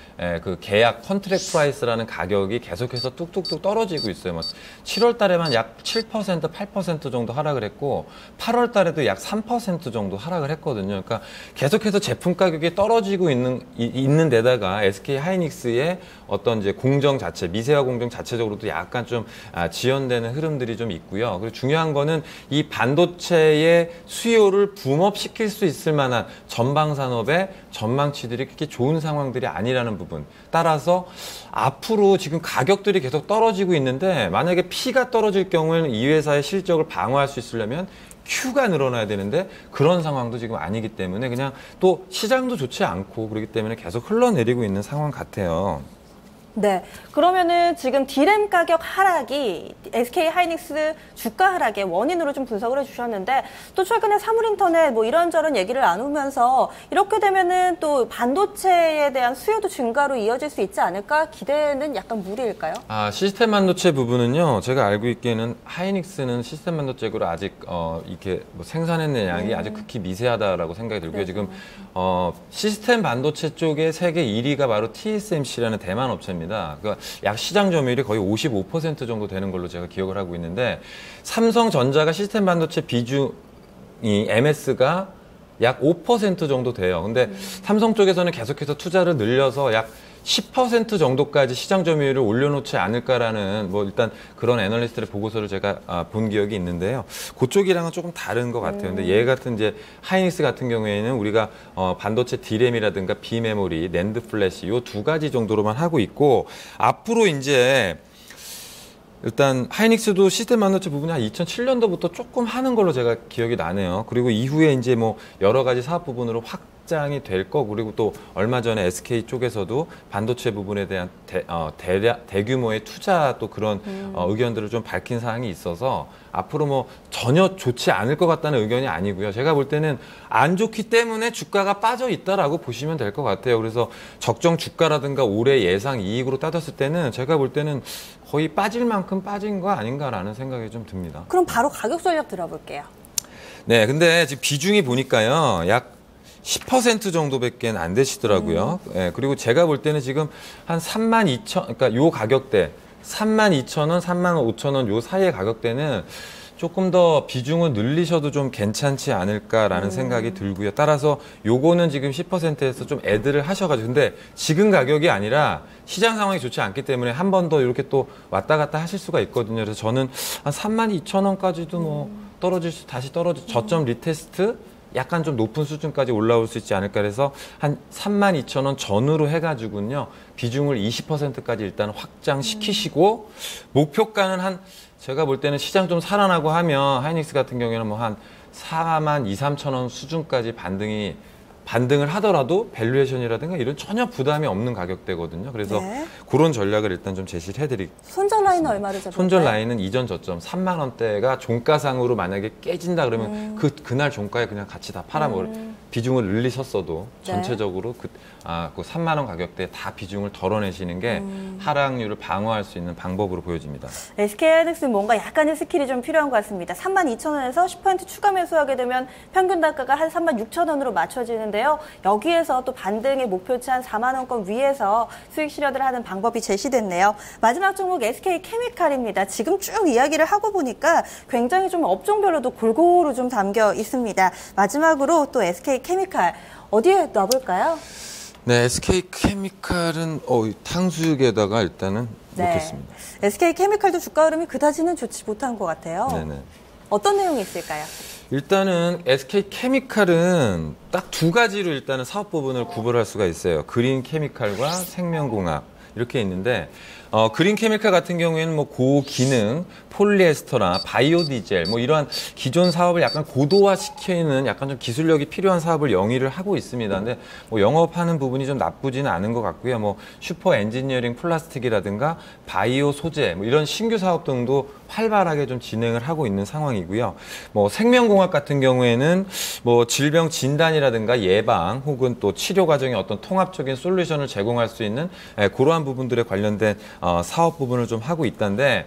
그 계약 컨트랙 프라이스라는 가격이 계속해서 뚝뚝뚝 떨어지고 있어요. 뭐 7월 달에만 약 7%, 8% 정도 하락을 했고 8월 달에도 약 3% 정도 하락을 했거든요. 그러니까 계속해서 제품 가격이 떨어지고 있는 데다가 SK하이닉스의 어떤 이제 공정 자체, 미세화 공정 자체적으로도 약간 좀 지연되는 흐름들이 좀 있고요. 그리고 중요한 거는 이 반도체의 수요를 붐업시킬 수 있을 만한 전방 산업의 전망치들이 그렇게 좋은 상황들이 아니라는 부분. 따라서 앞으로 지금 가격들이 계속 떨어지고 있는데 만약에 P가 떨어질 경우에는 이 회사의 실적을 방어할 수 있으려면 Q가 늘어나야 되는데 그런 상황도 지금 아니기 때문에 그냥 또 시장도 좋지 않고 그렇기 때문에 계속 흘러내리고 있는 상황 같아요. 네, 그러면은 지금 D램 가격 하락이 SK 하이닉스 주가 하락의 원인으로 좀 분석을 해주셨는데 또 최근에 사물인터넷 뭐 이런저런 얘기를 나누면서 이렇게 되면은 또 반도체에 대한 수요도 증가로 이어질 수 있지 않을까 기대는 약간 무리일까요? 시스템 반도체 부분은요, 제가 알고 있기에는 하이닉스는 시스템 반도체로 아직 이렇게 뭐 생산했는 양이 아직 극히 미세하다라고 생각이 들고요. 지금 시스템 반도체 쪽에 세계 1위가 바로 TSMC라는 대만 업체입니다. 그러니까 약 시장 점유율이 거의 55% 정도 되는 걸로 제가 기억을 하고 있는데 삼성전자가 시스템 반도체 비중이 MS가 약 5% 정도 돼요. 근데 삼성 쪽에서는 계속해서 투자를 늘려서 약 10% 정도까지 시장 점유율을 올려놓지 않을까라는 뭐 일단 그런 애널리스트의 보고서를 제가 본 기억이 있는데요. 그쪽이랑은 조금 다른 것 같아요. 근데 얘 같은 이제 하이닉스 같은 경우에는 우리가 반도체 D램이라든가 비메모리, 낸드 플래시 요 두 가지 정도로만 하고 있고 앞으로 이제 일단 하이닉스도 시스템 반도체 부분이 한 2007년도부터 조금 하는 걸로 제가 기억이 나네요. 그리고 이후에 이제 뭐 여러 가지 사업 부분으로 확장이 될 거고 그리고 또 얼마 전에 SK 쪽에서도 반도체 부분에 대한 대규모의 투자 또 그런 의견들을 좀 밝힌 사항이 있어서 앞으로 뭐 전혀 좋지 않을 것 같다는 의견이 아니고요. 제가 볼 때는 안 좋기 때문에 주가가 빠져 있다라고 보시면 될 것 같아요. 그래서 적정 주가라든가 올해 예상 이익으로 따졌을 때는 제가 볼 때는 거의 빠질 만큼 빠진 거 아닌가라는 생각이 좀 듭니다. 그럼 바로 가격 전략 들어볼게요. 네, 근데 지금 비중이 보니까요. 약 10% 정도밖에 안 되시더라고요. 네, 그리고 제가 볼 때는 지금 한 32,000, 그러니까 요 가격대 32,000원, 35,000원 요 사이의 가격대는 조금 더 비중을 늘리셔도 좀 괜찮지 않을까라는 생각이 들고요. 따라서 요거는 지금 10%에서 좀 애들을 하셔가지고 근데 지금 가격이 아니라 시장 상황이 좋지 않기 때문에 한 번 더 이렇게 또 왔다 갔다 하실 수가 있거든요. 그래서 저는 한 32,000원까지도 뭐 다시 떨어질 저점 리테스트 약간 좀 높은 수준까지 올라올 수 있지 않을까 해서 한 32,000원 전후로 해가지고요. 비중을 20%까지 일단 확장시키시고 목표가는 한 제가 볼 때는 시장 좀 살아나고 하면 하이닉스 같은 경우에는 뭐 한 42,000-43,000원 수준까지 반등을 하더라도 밸류에이션이라든가 이런 전혀 부담이 없는 가격대거든요. 그래서 그런 전략을 일단 좀 제시를 해드리겠습니다. 손절 라인은 얼마를 잡을까요? 손절 라인은 이전 저점 3만 원대가 종가상으로 만약에 깨진다 그러면 그날 종가에 그냥 같이 다 팔아먹을 비중을 늘리셨어도 전체적으로 그 3만 원 가격대에 다 비중을 덜어내시는 게 하락률을 방어할 수 있는 방법으로 보여집니다. SK하이닉스는 뭔가 약간의 스킬이 좀 필요한 것 같습니다. 32,000원에서 10% 추가 매수하게 되면 평균 단가가 한 36,000원으로 맞춰지는데요. 여기에서 또 반등의 목표치 한 4만 원권 위에서 수익 실현을 하는 방법이 제시됐네요. 마지막 종목 SK케미칼입니다. 지금 쭉 이야기를 하고 보니까 굉장히 좀 업종별로도 골고루 좀 담겨 있습니다. 마지막으로 또 SK케미칼 어디에 놔볼까요? 네, SK케미칼은 탕수육에다가 일단은 놓겠습니다. SK케미칼도 주가 흐름이 그다지는 좋지 못한 것 같아요. 네네. 어떤 내용이 있을까요? 일단은 SK케미칼은 딱 두 가지로 일단은 사업 부분을 구분할 수가 있어요. 그린케미칼과 생명공학 이렇게 있는데 그린케미칼 같은 경우에는 뭐 고기능 폴리에스터나 바이오디젤 뭐 이러한 기존 사업을 약간 고도화시키는 약간 좀 기술력이 필요한 사업을 영위를 하고 있습니다. 근데 뭐 영업하는 부분이 좀 나쁘지는 않은 것 같고요. 뭐 슈퍼 엔지니어링 플라스틱이라든가 바이오 소재 뭐 이런 신규 사업 등도 활발하게 좀 진행을 하고 있는 상황이고요. 뭐 생명공학 같은 경우에는 뭐 질병 진단이라든가 예방 혹은 또 치료 과정의 어떤 통합적인 솔루션을 제공할 수 있는 그러한 부분들에 관련된 사업 부분을 좀 하고 있다는데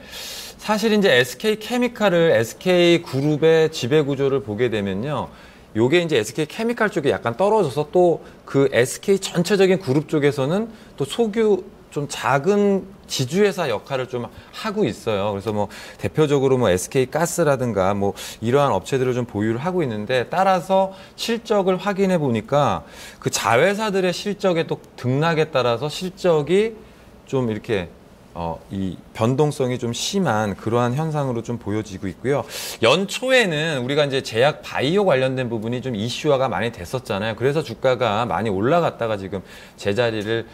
사실 이제 SK케미칼을 SK그룹의 지배구조를 보게 되면요. 요게 이제 SK케미칼 쪽에 약간 떨어져서 또 그 SK 전체적인 그룹 쪽에서는 또 소규 좀 작은 지주회사 역할을 좀 하고 있어요. 그래서 뭐 대표적으로 뭐 SK가스라든가 뭐 이러한 업체들을 좀 보유를 하고 있는데 따라서 실적을 확인해 보니까 그 자회사들의 실적의 또 등락에 따라서 실적이 좀 이렇게 이 변동성이 좀 심한 그러한 현상으로 좀 보여지고 있고요. 연초에는 우리가 이제 제약 바이오 관련된 부분이 좀 이슈화가 많이 됐었잖아요. 그래서 주가가 많이 올라갔다가 지금 제자리를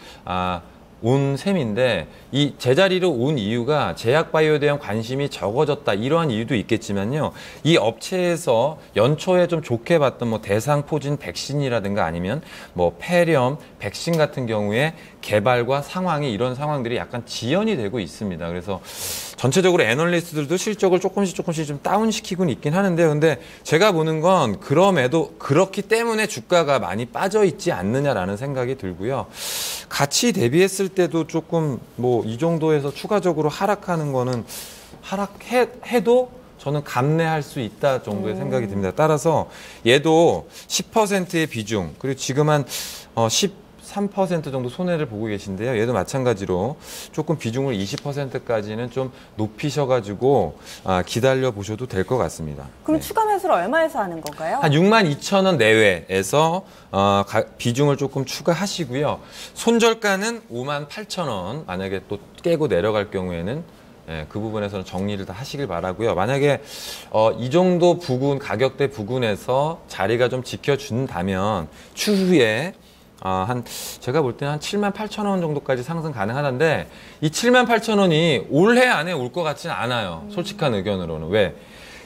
온 셈인데, 이 제자리로 온 이유가 제약 바이오에 대한 관심이 적어졌다, 이러한 이유도 있겠지만요. 이 업체에서 연초에 좀 좋게 봤던 뭐 대상포진 백신이라든가 아니면 뭐 폐렴 백신 같은 경우에 개발과 상황이, 이런 상황들이 약간 지연이 되고 있습니다. 그래서 전체적으로 애널리스트들도 실적을 조금씩 좀 다운시키고는 있긴 하는데요. 근데 제가 보는 건 그럼에도 그렇기 때문에 주가가 많이 빠져 있지 않느냐라는 생각이 들고요. 가치 대비했을 때도 조금 뭐 이 정도에서 추가적으로 하락하는 거는 하락해도 저는 감내할 수 있다 정도의 생각이 듭니다. 따라서 얘도 10%의 비중, 그리고 지금 한 13% 정도 손해를 보고 계신데요. 얘도 마찬가지로 조금 비중을 20%까지는 좀 높이셔가지고 기다려 보셔도 될 것 같습니다. 그럼 추가 매수를 얼마에서 하는 건가요? 한 62,000원 내외에서 비중을 조금 추가하시고요. 손절가는 58,000원, 만약에 또 깨고 내려갈 경우에는 그 부분에서는 정리를 다 하시길 바라고요. 만약에 이 정도 부근, 가격대 부근에서 자리가 좀 지켜준다면 추후에 제가 볼 때는 한 78,000원 정도까지 상승 가능하다는데, 이 78,000원이 올해 안에 올 것 같지는 않아요. 솔직한 의견으로는. 왜?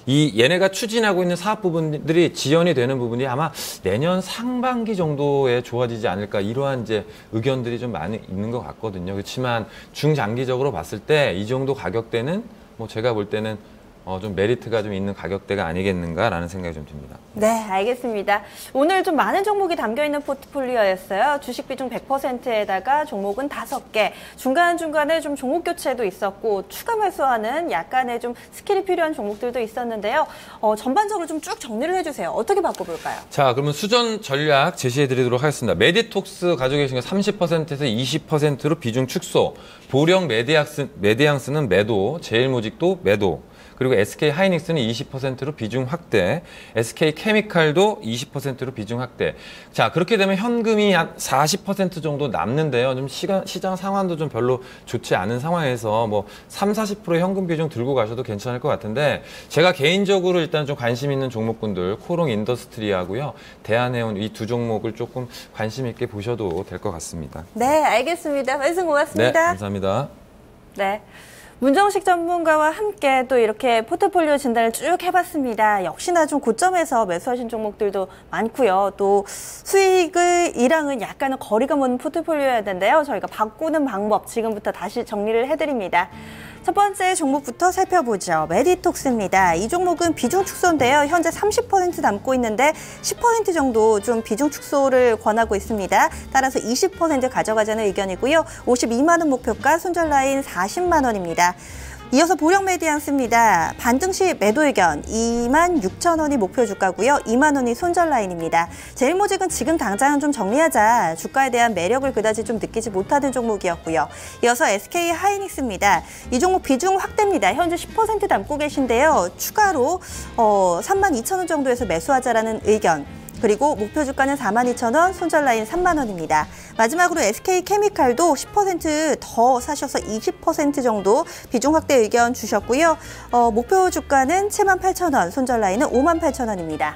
얘네가 추진하고 있는 사업 부분들이 지연이 되는 부분이 아마 내년 상반기 정도에 좋아지지 않을까, 이러한 이제 의견들이 좀 많이 있는 것 같거든요. 그렇지만 중장기적으로 봤을 때 이 정도 가격대는 뭐 제가 볼 때는 좀 메리트가 좀 있는 가격대가 아니겠는가라는 생각이 좀 듭니다. 네, 알겠습니다. 오늘 좀 많은 종목이 담겨있는 포트폴리오였어요. 주식 비중 100%에다가 종목은 5개, 중간중간에 좀 종목 교체도 있었고 추가 매수하는 약간의 좀 스킬이 필요한 종목들도 있었는데요. 전반적으로 좀 쭉 정리를 해주세요. 어떻게 바꿔볼까요? 자, 그러면 수전 전략 제시해드리도록 하겠습니다. 메디톡스 가지고 계신 거 30%에서 20%로 비중 축소, 보령 메디앙스는 매도, 제일모직도 매도, 그리고 SK 하이닉스는 20%로 비중 확대, SK 케미칼도 20%로 비중 확대. 자, 그렇게 되면 현금이 한 40% 정도 남는데요. 좀 시장 상황도 좀 별로 좋지 않은 상황에서 뭐 30-40% 현금 비중 들고 가셔도 괜찮을 것 같은데, 제가 개인적으로 일단 좀 관심 있는 종목군들 코롱 인더스트리하고요, 대한해운, 이 두 종목을 조금 관심 있게 보셔도 될 것 같습니다. 네, 알겠습니다. 말씀 고맙습니다. 네, 감사합니다. 네. 문정식 전문가와 함께 또 이렇게 포트폴리오 진단을 쭉 해봤습니다. 역시나 좀 고점에서 매수하신 종목들도 많고요. 또 수익이랑은 약간은 거리가 먼 포트폴리오였는데요. 저희가 바꾸는 방법 지금부터 다시 정리를 해드립니다. 첫 번째 종목부터 살펴보죠. 메디톡스입니다. 이 종목은 비중 축소인데요. 현재 30% 남고 있는데 10% 정도 좀 비중 축소를 권하고 있습니다. 따라서 20% 가져가자는 의견이고요. 52만 원 목표가, 손절 라인 40만 원입니다. 이어서 보령 메디앙스입니다. 반등 시 매도 의견 26,000원이 목표 주가고요. 2만 원이 손절 라인입니다. 제일모직은 지금 당장은 좀 정리하자, 주가에 대한 매력을 그다지 좀 느끼지 못하는 종목이었고요. 이어서 SK 하이닉스입니다. 이 종목 비중 확대입니다. 현재 10% 남고 계신데요. 추가로 32,000원 정도에서 매수하자라는 의견. 그리고 목표 주가는 42,000원, 손절 라인 3만 원입니다. 마지막으로 SK 케미칼도 10% 더 사셔서 20% 정도 비중 확대 의견 주셨고요. 목표 주가는 78,000원, 손절 라인은 58,000원입니다.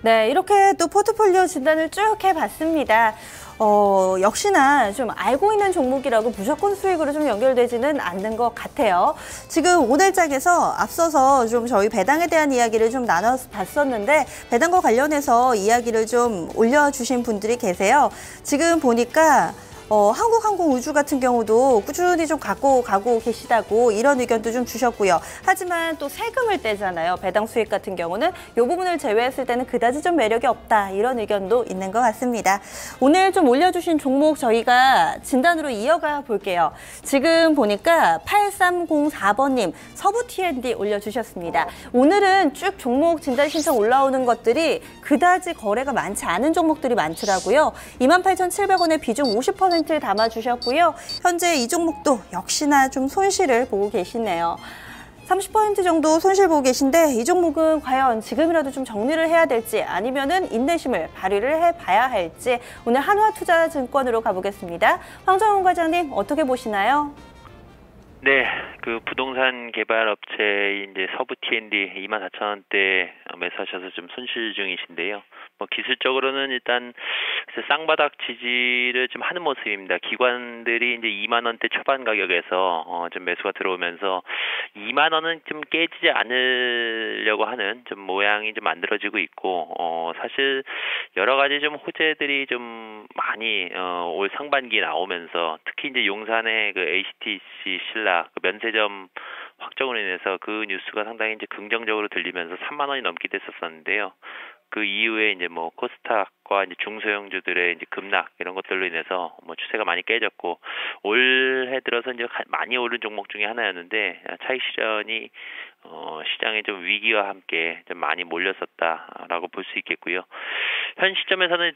네, 이렇게 또 포트폴리오 진단을 쭉 해봤습니다. 역시나 좀 알고 있는 종목이라고 무조건 수익으로 좀 연결되지는 않는 것 같아요. 지금 오늘 장에서 앞서서 좀 저희 배당에 대한 이야기를 좀 나눠봤었는데, 배당과 관련해서 이야기를 좀 올려주신 분들이 계세요. 지금 보니까 한국항공우주 같은 경우도 꾸준히 좀 갖고 가고 계시다고 이런 의견도 좀 주셨고요. 하지만 또 세금을 떼잖아요. 배당 수익 같은 경우는 이 부분을 제외했을 때는 그다지 좀 매력이 없다, 이런 의견도 있는 것 같습니다. 오늘 좀 올려주신 종목 저희가 진단으로 이어가 볼게요. 지금 보니까 8304번님 서부 T&D 올려주셨습니다. 오늘은 쭉 종목 진단 신청 올라오는 것들이 그다지 거래가 많지 않은 종목들이 많더라고요. 28,700원의 비중 50% 담아주셨고요. 현재 이 종목도 역시나 좀 손실을 보고 계시네요. 30% 정도 손실 보고 계신데 이 종목은 과연 지금이라도 좀 정리를 해야 될지 아니면은 인내심을 발휘를 해봐야 할지 오늘 한화투자증권으로 가보겠습니다. 황정훈 과장님 어떻게 보시나요? 네, 그 부동산 개발 업체인 이제 서부 T&D 24,000원대 매수하셔서 좀 손실 중이신데요. 뭐 기술적으로는 일단 쌍바닥 지지를 좀 하는 모습입니다. 기관들이 이제 2만 원대 초반 가격에서 좀 매수가 들어오면서 2만 원은 좀 깨지지 않으려고 하는 좀 모양이 좀 만들어지고 있고 사실 여러 가지 좀 호재들이 좀 많이 올 상반기에 나오면서 특히 이제 용산의 그 HTC 신라 그 면세점 확정으로 인해서 그 뉴스가 상당히 이제 긍정적으로 들리면서 3만 원이 넘기도 했었었는데요. 그 이후에 이제 뭐 코스닥과 이제 중소형주들의 이제 급락 이런 것들로 인해서 뭐 추세가 많이 깨졌고 올해 들어서 이제 많이 오른 종목 중에 하나였는데 차익 실현이 시장의 좀 위기와 함께 좀 많이 몰렸었다라고 볼 수 있겠고요. 현 시점에서는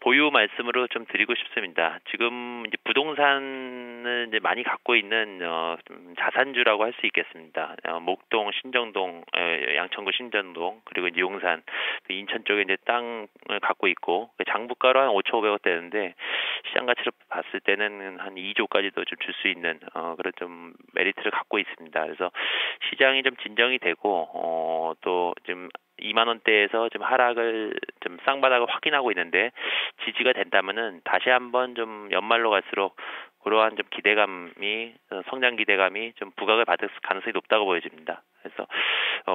보유 말씀으로 좀 드리고 싶습니다. 지금 이제 부동산을 이제 많이 갖고 있는 좀 자산주라고 할 수 있겠습니다. 목동, 신정동, 양천구 신정동 그리고 이제 용산, 인천 쪽에 이제 땅을 갖고 있고 장부가로 한 5,500억 되는데 시장 가치로 봤을 때는 한 2조까지도 좀 줄 수 있는 그런 좀 메리트를 갖고 있습니다. 그래서 시장이 좀 진정이 되고 또 좀 2만 원대에서 좀 하락을 좀 쌍바닥을 확인하고 있는데 지지가 된다면은 다시 한번 좀 연말로 갈수록 그러한 좀 기대감이 성장 기대감이 좀 부각을 받을 가능성이 높다고 보여집니다. 그래서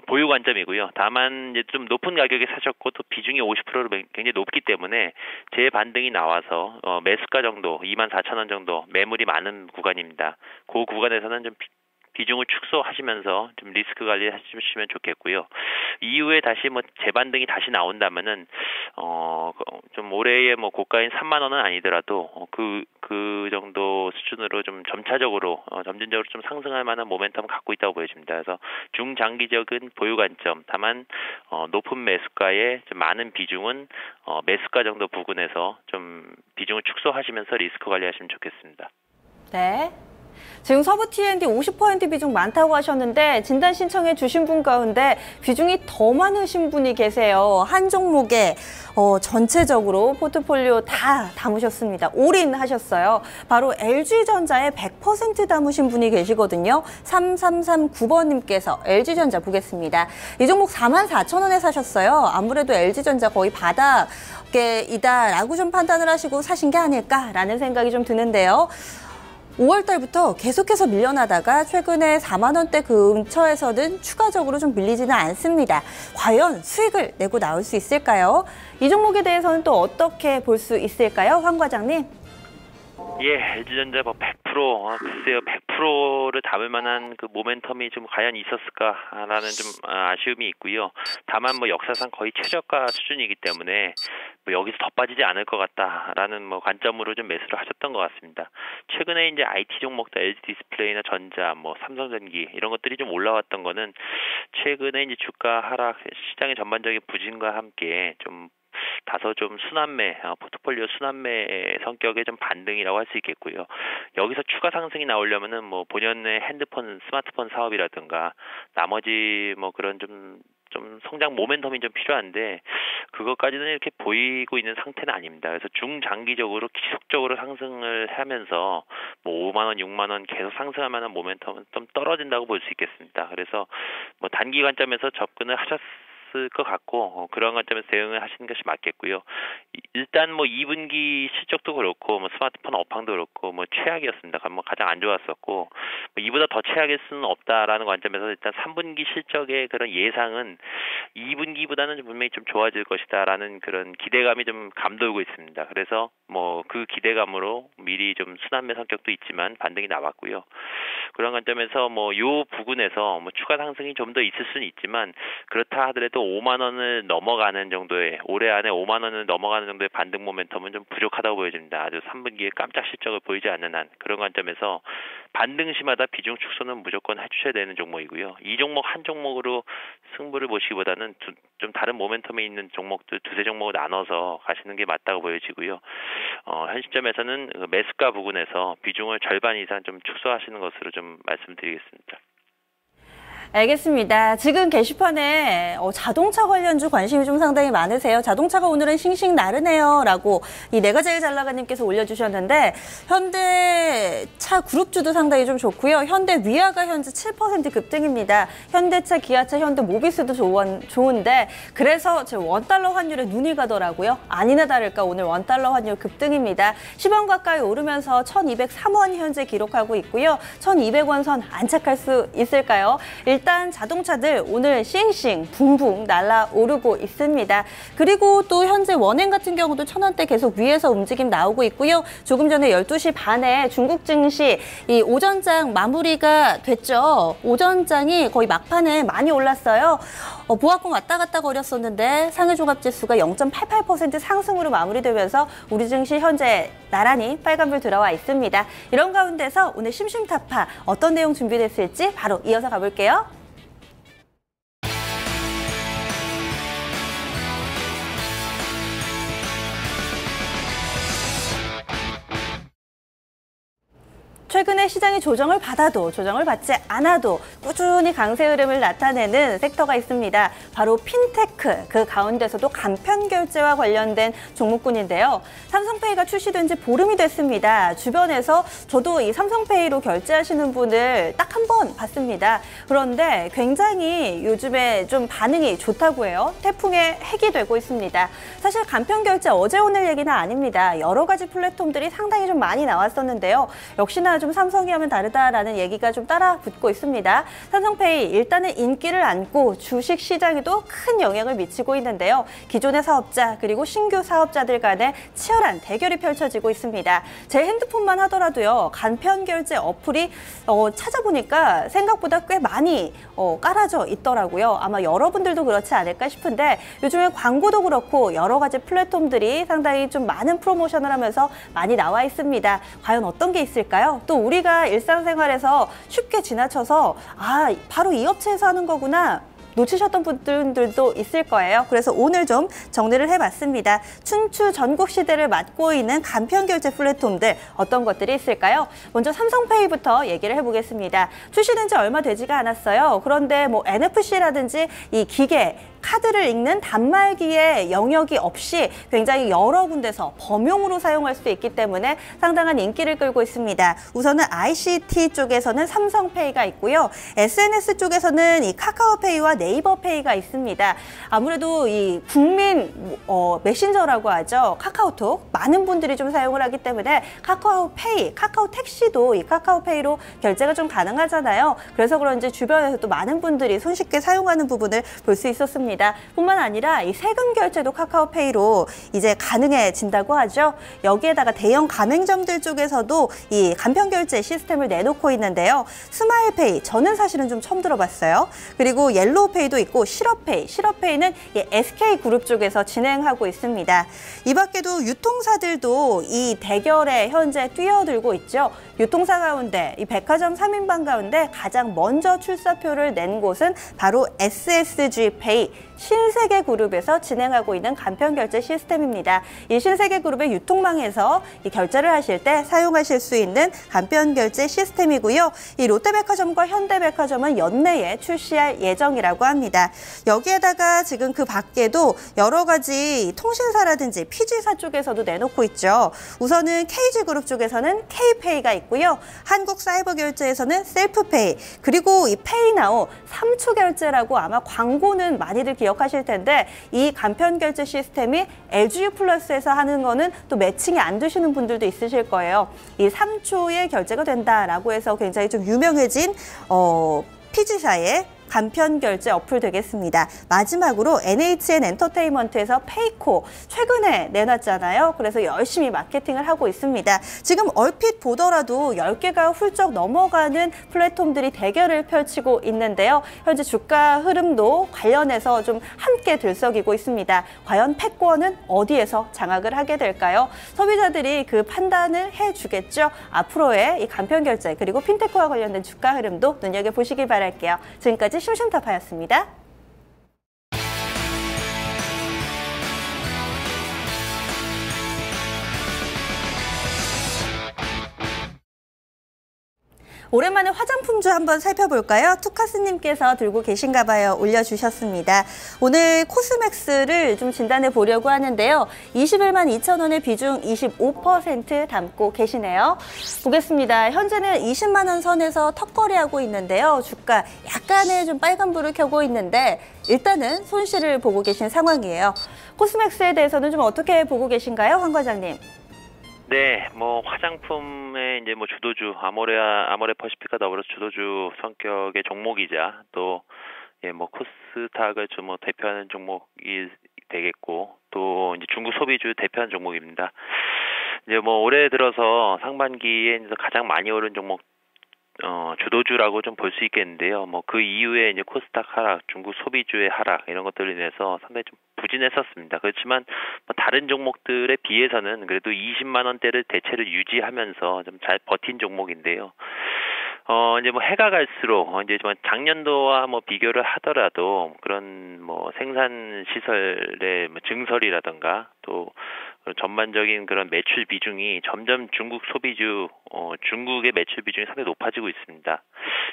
보유 관점이고요. 다만 이제 좀 높은 가격에 사셨고 또 비중이 50%로 굉장히 높기 때문에 재반등이 나와서 매수가 정도 24,000원 정도 매물이 많은 구간입니다. 그 구간에서는 좀 비중을 축소하시면서 좀 리스크 관리 하시면 좋겠고요. 이후에 다시 뭐 재반등이 다시 나온다면은 좀 올해의 뭐 고가인 3만 원은 아니더라도 그 정도 수준으로 좀 점차적으로 점진적으로 좀 상승할 만한 모멘텀을 갖고 있다고 보여집니다. 그래서 중장기적인 보유 관점, 다만 높은 매수가에 좀 많은 비중은 매수가 정도 부근에서 좀 비중을 축소하시면서 리스크 관리하시면 좋겠습니다. 네. 지금 서부 T&D 50% 비중 많다고 하셨는데 진단 신청해 주신 분 가운데 비중이 더 많으신 분이 계세요. 한 종목에 전체적으로 포트폴리오 다 담으셨습니다. 올인하셨어요. 바로 LG전자에 100% 담으신 분이 계시거든요. 3339번님께서 LG전자 보겠습니다. 이 종목 44,000원에 사셨어요. 아무래도 LG전자 거의 바닥이다라고 좀 판단을 하시고 사신 게 아닐까라는 생각이 좀 드는데요. 5월 달부터 계속해서 밀려나다가 최근에 4만 원대 근처에서는 추가적으로 좀 밀리지는 않습니다. 과연 수익을 내고 나올 수 있을까요? 이 종목에 대해서는 또 어떻게 볼 수 있을까요? 황 과장님. 예, LG전자 뭐 100%, 글쎄요, 100%를 담을 만한 그 모멘텀이 좀 과연 있었을까라는 좀 아쉬움이 있고요. 다만 뭐 역사상 거의 최저가 수준이기 때문에 뭐 여기서 더 빠지지 않을 것 같다라는 뭐 관점으로 좀 매수를 하셨던 것 같습니다. 최근에 이제 IT 종목도 LG 디스플레이나 전자, 뭐 삼성전기 이런 것들이 좀 올라왔던 거는 최근에 이제 주가 하락, 시장의 전반적인 부진과 함께 좀 다소 좀 순환매, 포트폴리오 순환매 성격의 좀 반등이라고 할 수 있겠고요. 여기서 추가 상승이 나오려면은 뭐 본연의 핸드폰, 스마트폰 사업이라든가 나머지 뭐 그런 좀 성장 모멘텀이 좀 필요한데 그것까지는 이렇게 보이고 있는 상태는 아닙니다. 그래서 중장기적으로 지속적으로 상승을 하면서 뭐 5만 원, 6만 원 계속 상승할 만한 모멘텀은 좀 떨어진다고 볼 수 있겠습니다. 그래서 뭐 단기 관점에서 접근을 하셨을 것 같고 그런 관점에서 대응을 하시는 것이 맞겠고요. 일단 뭐 2분기 실적도 그렇고 뭐 스마트폰 업황도 그렇고 뭐 최악이었습니다. 뭐 가장 안 좋았었고 뭐 이보다 더 최악일 수는 없다라는 관점에서 일단 3분기 실적의 그런 예상은 2분기보다는 분명히 좀 좋아질 것이다라는 그런 기대감이 좀 감돌고 있습니다. 그래서 뭐 그 기대감으로 미리 좀 순환매 성격도 있지만 반등이 나왔고요. 그런 관점에서 뭐 요 부근에서 뭐 추가 상승이 좀 더 있을 수는 있지만 그렇다 하더라도 5만 원을 넘어가는 정도의 올해 안에 5만 원을 넘어가는 정도의 반등 모멘텀은 좀 부족하다고 보여집니다. 아주 3분기에 깜짝 실적을 보이지 않는 한 그런 관점에서 반등 시마다 비중 축소는 무조건 해주셔야 되는 종목이고요. 이 종목 한 종목으로 승부를 보시기보다는 좀 다른 모멘텀에 있는 종목들 두세 종목을 나눠서 가시는 게 맞다고 보여지고요. 현 시점에서는 매수가 부근에서 비중을 절반 이상 좀 축소하시는 것으로 좀 말씀드리겠습니다. 알겠습니다. 지금 게시판에 자동차 관련주 관심이 좀 상당히 많으세요. 자동차가 오늘은 싱싱 나르네요 라고 이 내가 제일 잘 나가님께서 올려주셨는데 현대차 그룹주도 상당히 좀 좋고요. 현대 위아가 현재 7% 급등입니다. 현대차, 기아차, 현대 모비스도 좋은데 그래서 제 $1 환율에 눈이 가더라고요. 아니나 다를까 오늘 $1 환율 급등입니다. 10원 가까이 오르면서 1,203원 현재 기록하고 있고요. 1,200원 선 안착할 수 있을까요? 일단 자동차들 오늘 싱싱 붕붕 날아오르고 있습니다. 그리고 또 현재 원행 같은 경우도 1,000원대 계속 위에서 움직임 나오고 있고요. 조금 전에 12시 반에 중국 증시 이 오전장 마무리가 됐죠. 오전장이 거의 막판에 많이 올랐어요. 보합권 왔다 갔다 거렸었는데 상해종합지수가 0.88% 상승으로 마무리되면서 우리 증시 현재 나란히 빨간불 들어와 있습니다. 이런 가운데서 오늘 심심타파 어떤 내용 준비됐을지 바로 이어서 가볼게요. 최근에 시장이 조정을 받아도 조정을 받지 않아도 꾸준히 강세 흐름을 나타내는 섹터가 있습니다. 바로 핀테크, 그 가운데서도 간편결제와 관련된 종목군인데요. 삼성페이가 출시된 지 보름이 됐습니다. 주변에서 저도 이 삼성페이로 결제하시는 분을 딱 한 번 봤습니다. 그런데 굉장히 요즘에 좀 반응이 좋다고 해요. 태풍의 핵이 되고 있습니다. 사실 간편결제 어제 오늘 얘기는 아닙니다. 여러 가지 플랫폼들이 상당히 좀 많이 나왔었는데요. 역시나 좀 삼성이 하면 다르다라는 얘기가 좀 따라 붙고 있습니다. 삼성페이 일단은 인기를 안고 주식 시장에도 큰 영향을 미치고 있는데요. 기존의 사업자 그리고 신규 사업자들 간의 치열한 대결이 펼쳐지고 있습니다. 제 핸드폰만 하더라도요. 간편결제 어플이 찾아보니까 생각보다 꽤 많이 깔아져 있더라고요. 아마 여러분들도 그렇지 않을까 싶은데 요즘에 광고도 그렇고 여러 가지 플랫폼들이 상당히 좀 많은 프로모션을 하면서 많이 나와 있습니다. 과연 어떤 게 있을까요? 또 우리가 일상생활에서 쉽게 지나쳐서 바로 이 업체에서 하는 거구나. 놓치셨던 분들도 있을 거예요. 그래서 오늘 좀 정리를 해봤습니다. 춘추 전국 시대를 맡고 있는 간편결제 플랫폼들 어떤 것들이 있을까요? 먼저 삼성페이부터 얘기를 해보겠습니다. 출시된 지 얼마 되지가 않았어요. 그런데 뭐 NFC라든지 이 기계, 카드를 읽는 단말기의 영역이 없이 굉장히 여러 군데서 범용으로 사용할 수 있기 때문에 상당한 인기를 끌고 있습니다. 우선은 ICT 쪽에서는 삼성페이가 있고요. SNS 쪽에서는 이 카카오페이와 네이버페이가 있습니다. 아무래도 이 국민 메신저라고 하죠. 카카오톡 많은 분들이 좀 사용을 하기 때문에 카카오페이, 카카오택시도 이 카카오페이로 결제가 좀 가능하잖아요. 그래서 그런지 주변에서 또 많은 분들이 손쉽게 사용하는 부분을 볼 수 있었습니다. 뿐만 아니라 이 세금 결제도 카카오페이로 이제 가능해진다고 하죠. 여기에다가 대형 가맹점들 쪽에서도 이 간편결제 시스템을 내놓고 있는데요. 스마일페이, 저는 사실은 좀 처음 들어봤어요. 그리고 옐로우페이도 있고 실업페이는 이 SK그룹 쪽에서 진행하고 있습니다. 이 밖에도 유통사들도 이 대결에 현재 뛰어들고 있죠. 유통사 가운데 이 백화점 3인방 가운데 가장 먼저 출사표를 낸 곳은 바로 SSG페이 신세계그룹에서 진행하고 있는 간편결제 시스템입니다. 이 신세계그룹의 유통망에서 이 결제를 하실 때 사용하실 수 있는 간편결제 시스템이고요. 이 롯데백화점과 현대백화점은 연내에 출시할 예정이라고 합니다. 여기에다가 지금 그 밖에도 여러 가지 통신사라든지 PG사 쪽에서도 내놓고 있죠. 우선은 KG그룹 쪽에서는 K페이가 있고요. 한국사이버결제에서는 셀프페이, 그리고 이 페이나우 3초 결제라고 아마 광고는 많이들 기억하실 텐데 이 간편결제 시스템이 LGU 플러스에서 하는 거는 또 매칭이 안 되시는 분들도 있으실 거예요. 이 3초에 결제가 된다라고 해서 굉장히 좀 유명해진 PG사의 간편결제 어플 되겠습니다. 마지막으로 NHN 엔터테인먼트에서 페이코 최근에 내놨잖아요. 그래서 열심히 마케팅을 하고 있습니다. 지금 얼핏 보더라도 10개가 훌쩍 넘어가는 플랫폼들이 대결을 펼치고 있는데요. 현재 주가 흐름도 관련해서 좀 함께 들썩이고 있습니다. 과연 패권은 어디에서 장악을 하게 될까요? 소비자들이 그 판단을 해주겠죠. 앞으로의 이 간편결제 그리고 핀테크와 관련된 주가 흐름도 눈여겨보시길 바랄게요. 지금까지 심심타파였습니다. 오랜만에 화장품주 한번 살펴볼까요? 투카스님께서 들고 계신가 봐요. 올려주셨습니다. 오늘 코스맥스를 좀 진단해 보려고 하는데요. 21만 2천 원의 비중 25% 담고 계시네요. 보겠습니다. 현재는 20만 원 선에서 턱걸이하고 있는데요. 주가 약간의 좀 빨간불을 켜고 있는데 일단은 손실을 보고 계신 상황이에요. 코스맥스에 대해서는 좀 어떻게 보고 계신가요, 황 과장님? 네, 뭐 화장품의 이제 뭐 주도주 아모레 퍼시픽과 더불어 주도주 성격의 종목이자 또 예, 뭐 코스닥을 좀 뭐 대표하는 종목이 되겠고 또 이제 중국 소비주 대표하는 종목입니다. 이제 뭐 올해 들어서 상반기에 이제 가장 많이 오른 종목 주도주라고 좀 볼 수 있겠는데요. 뭐 그 이후에 이제 코스닥 하락, 중국 소비주의 하락 이런 것들로 인해서 상당히 좀 부진했었습니다. 그렇지만 뭐 다른 종목들에 비해서는 그래도 20만 원대를 대체를 유지하면서 좀 잘 버틴 종목인데요. 이제 뭐 해가 갈수록 이제 뭐 작년도와 뭐 비교를 하더라도 그런 뭐 생산 시설의 뭐 증설이라든가 또 전반적인 그런 매출 비중이 점점 중국 소비주, 중국의 매출 비중이 상당히 높아지고 있습니다.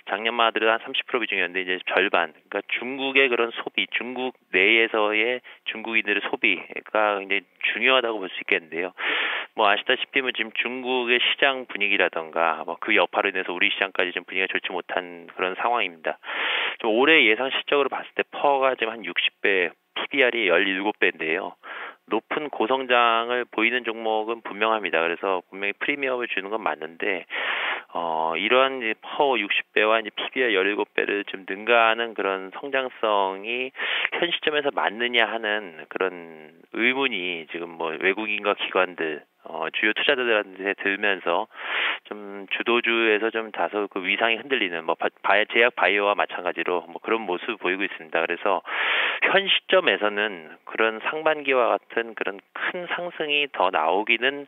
작년만 하더라도 한 30% 비중이었는데 이제 절반. 그러니까 중국의 그런 소비, 중국 내에서의 중국인들의 소비가 굉장히 중요하다고 볼 수 있겠는데요. 뭐 아시다시피 뭐 지금 중국의 시장 분위기라든가 뭐 그 여파로 인해서 우리 시장까지 좀 분위기가 좋지 못한 그런 상황입니다. 좀 올해 예상 실적으로 봤을 때 퍼가 지금 한 60배, PBR이 17배인데요. 높은 고성장을 보이는 종목은 분명합니다. 그래서 분명히 프리미엄을 주는 건 맞는데 이러한 퍼 60배와 이제 PBR 17배를 좀 능가하는 그런 성장성이 현 시점에서 맞느냐 하는 그런 의문이 지금 뭐 외국인과 기관들 주요 투자자들한테 들면서 좀 주도주에서 좀 다소 그 위상이 흔들리는 뭐 제약 바이오와 마찬가지로 뭐 그런 모습을 보이고 있습니다. 그래서 현 시점에서는 그런 상반기와 같은 그런 큰 상승이 더 나오기는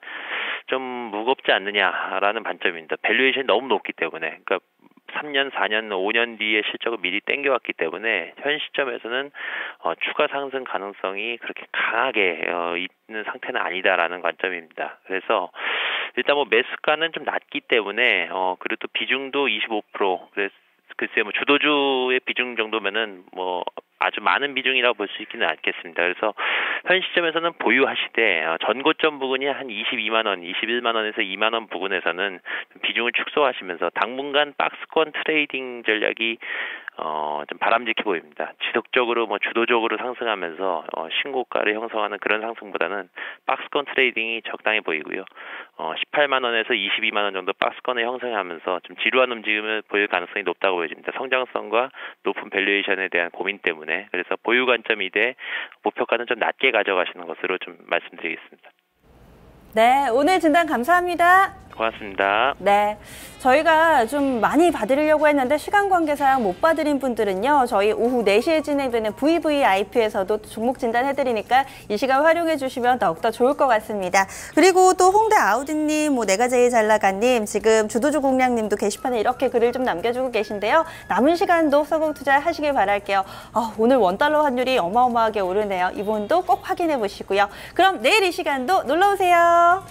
좀 무겁지 않느냐라는 관점입니다. 밸류에이션이 너무 높기 때문에 그러니까 3년, 4년, 5년 뒤에 실적을 미리 땡겨왔기 때문에 현 시점에서는 추가 상승 가능성이 그렇게 강하게 있는 상태는 아니다라는 관점입니다. 그래서 일단 뭐 매수가는 좀 낮기 때문에 그래도 비중도 25%. 그래서 글쎄 뭐 주도주의 비중 정도면은 뭐 아주 많은 비중이라고 볼 수 있기는 않겠습니다. 그래서 현 시점에서는 보유하시되 전고점 부근이 한 22만 원, 21만 원에서 2만 원 부근에서는 비중을 축소하시면서 당분간 박스권 트레이딩 전략이 좀 바람직해 보입니다. 지속적으로 뭐 주도적으로 상승하면서 신고가를 형성하는 그런 상승보다는 박스권 트레이딩이 적당해 보이고요. 18만 원에서 22만 원 정도 박스권을 형성하면서 좀 지루한 움직임을 보일 가능성이 높다고 보여집니다. 성장성과 높은 밸류에이션에 대한 고민 때문에 그래서 보유 관점이 돼 목표가는 좀 낮게 가져가시는 것으로 좀 말씀드리겠습니다. 네, 오늘 진단 감사합니다. 고맙습니다. 네, 저희가 좀 많이 봐드리려고 했는데 시간 관계상 못 봐드린 분들은요. 저희 오후 4시에 진행되는 VVIP에서도 종목 진단해드리니까 이 시간 활용해 주시면 더욱더 좋을 것 같습니다. 그리고 또 홍대 아우디님, 뭐 내가 제일 잘 나가님, 지금 주도주 공략님도 게시판에 이렇게 글을 좀 남겨주고 계신데요. 남은 시간도 서공 투자하시길 바랄게요. 오늘 원달러 환율이 어마어마하게 오르네요. 이분도 꼭 확인해 보시고요. 그럼 내일 이 시간도 놀러오세요.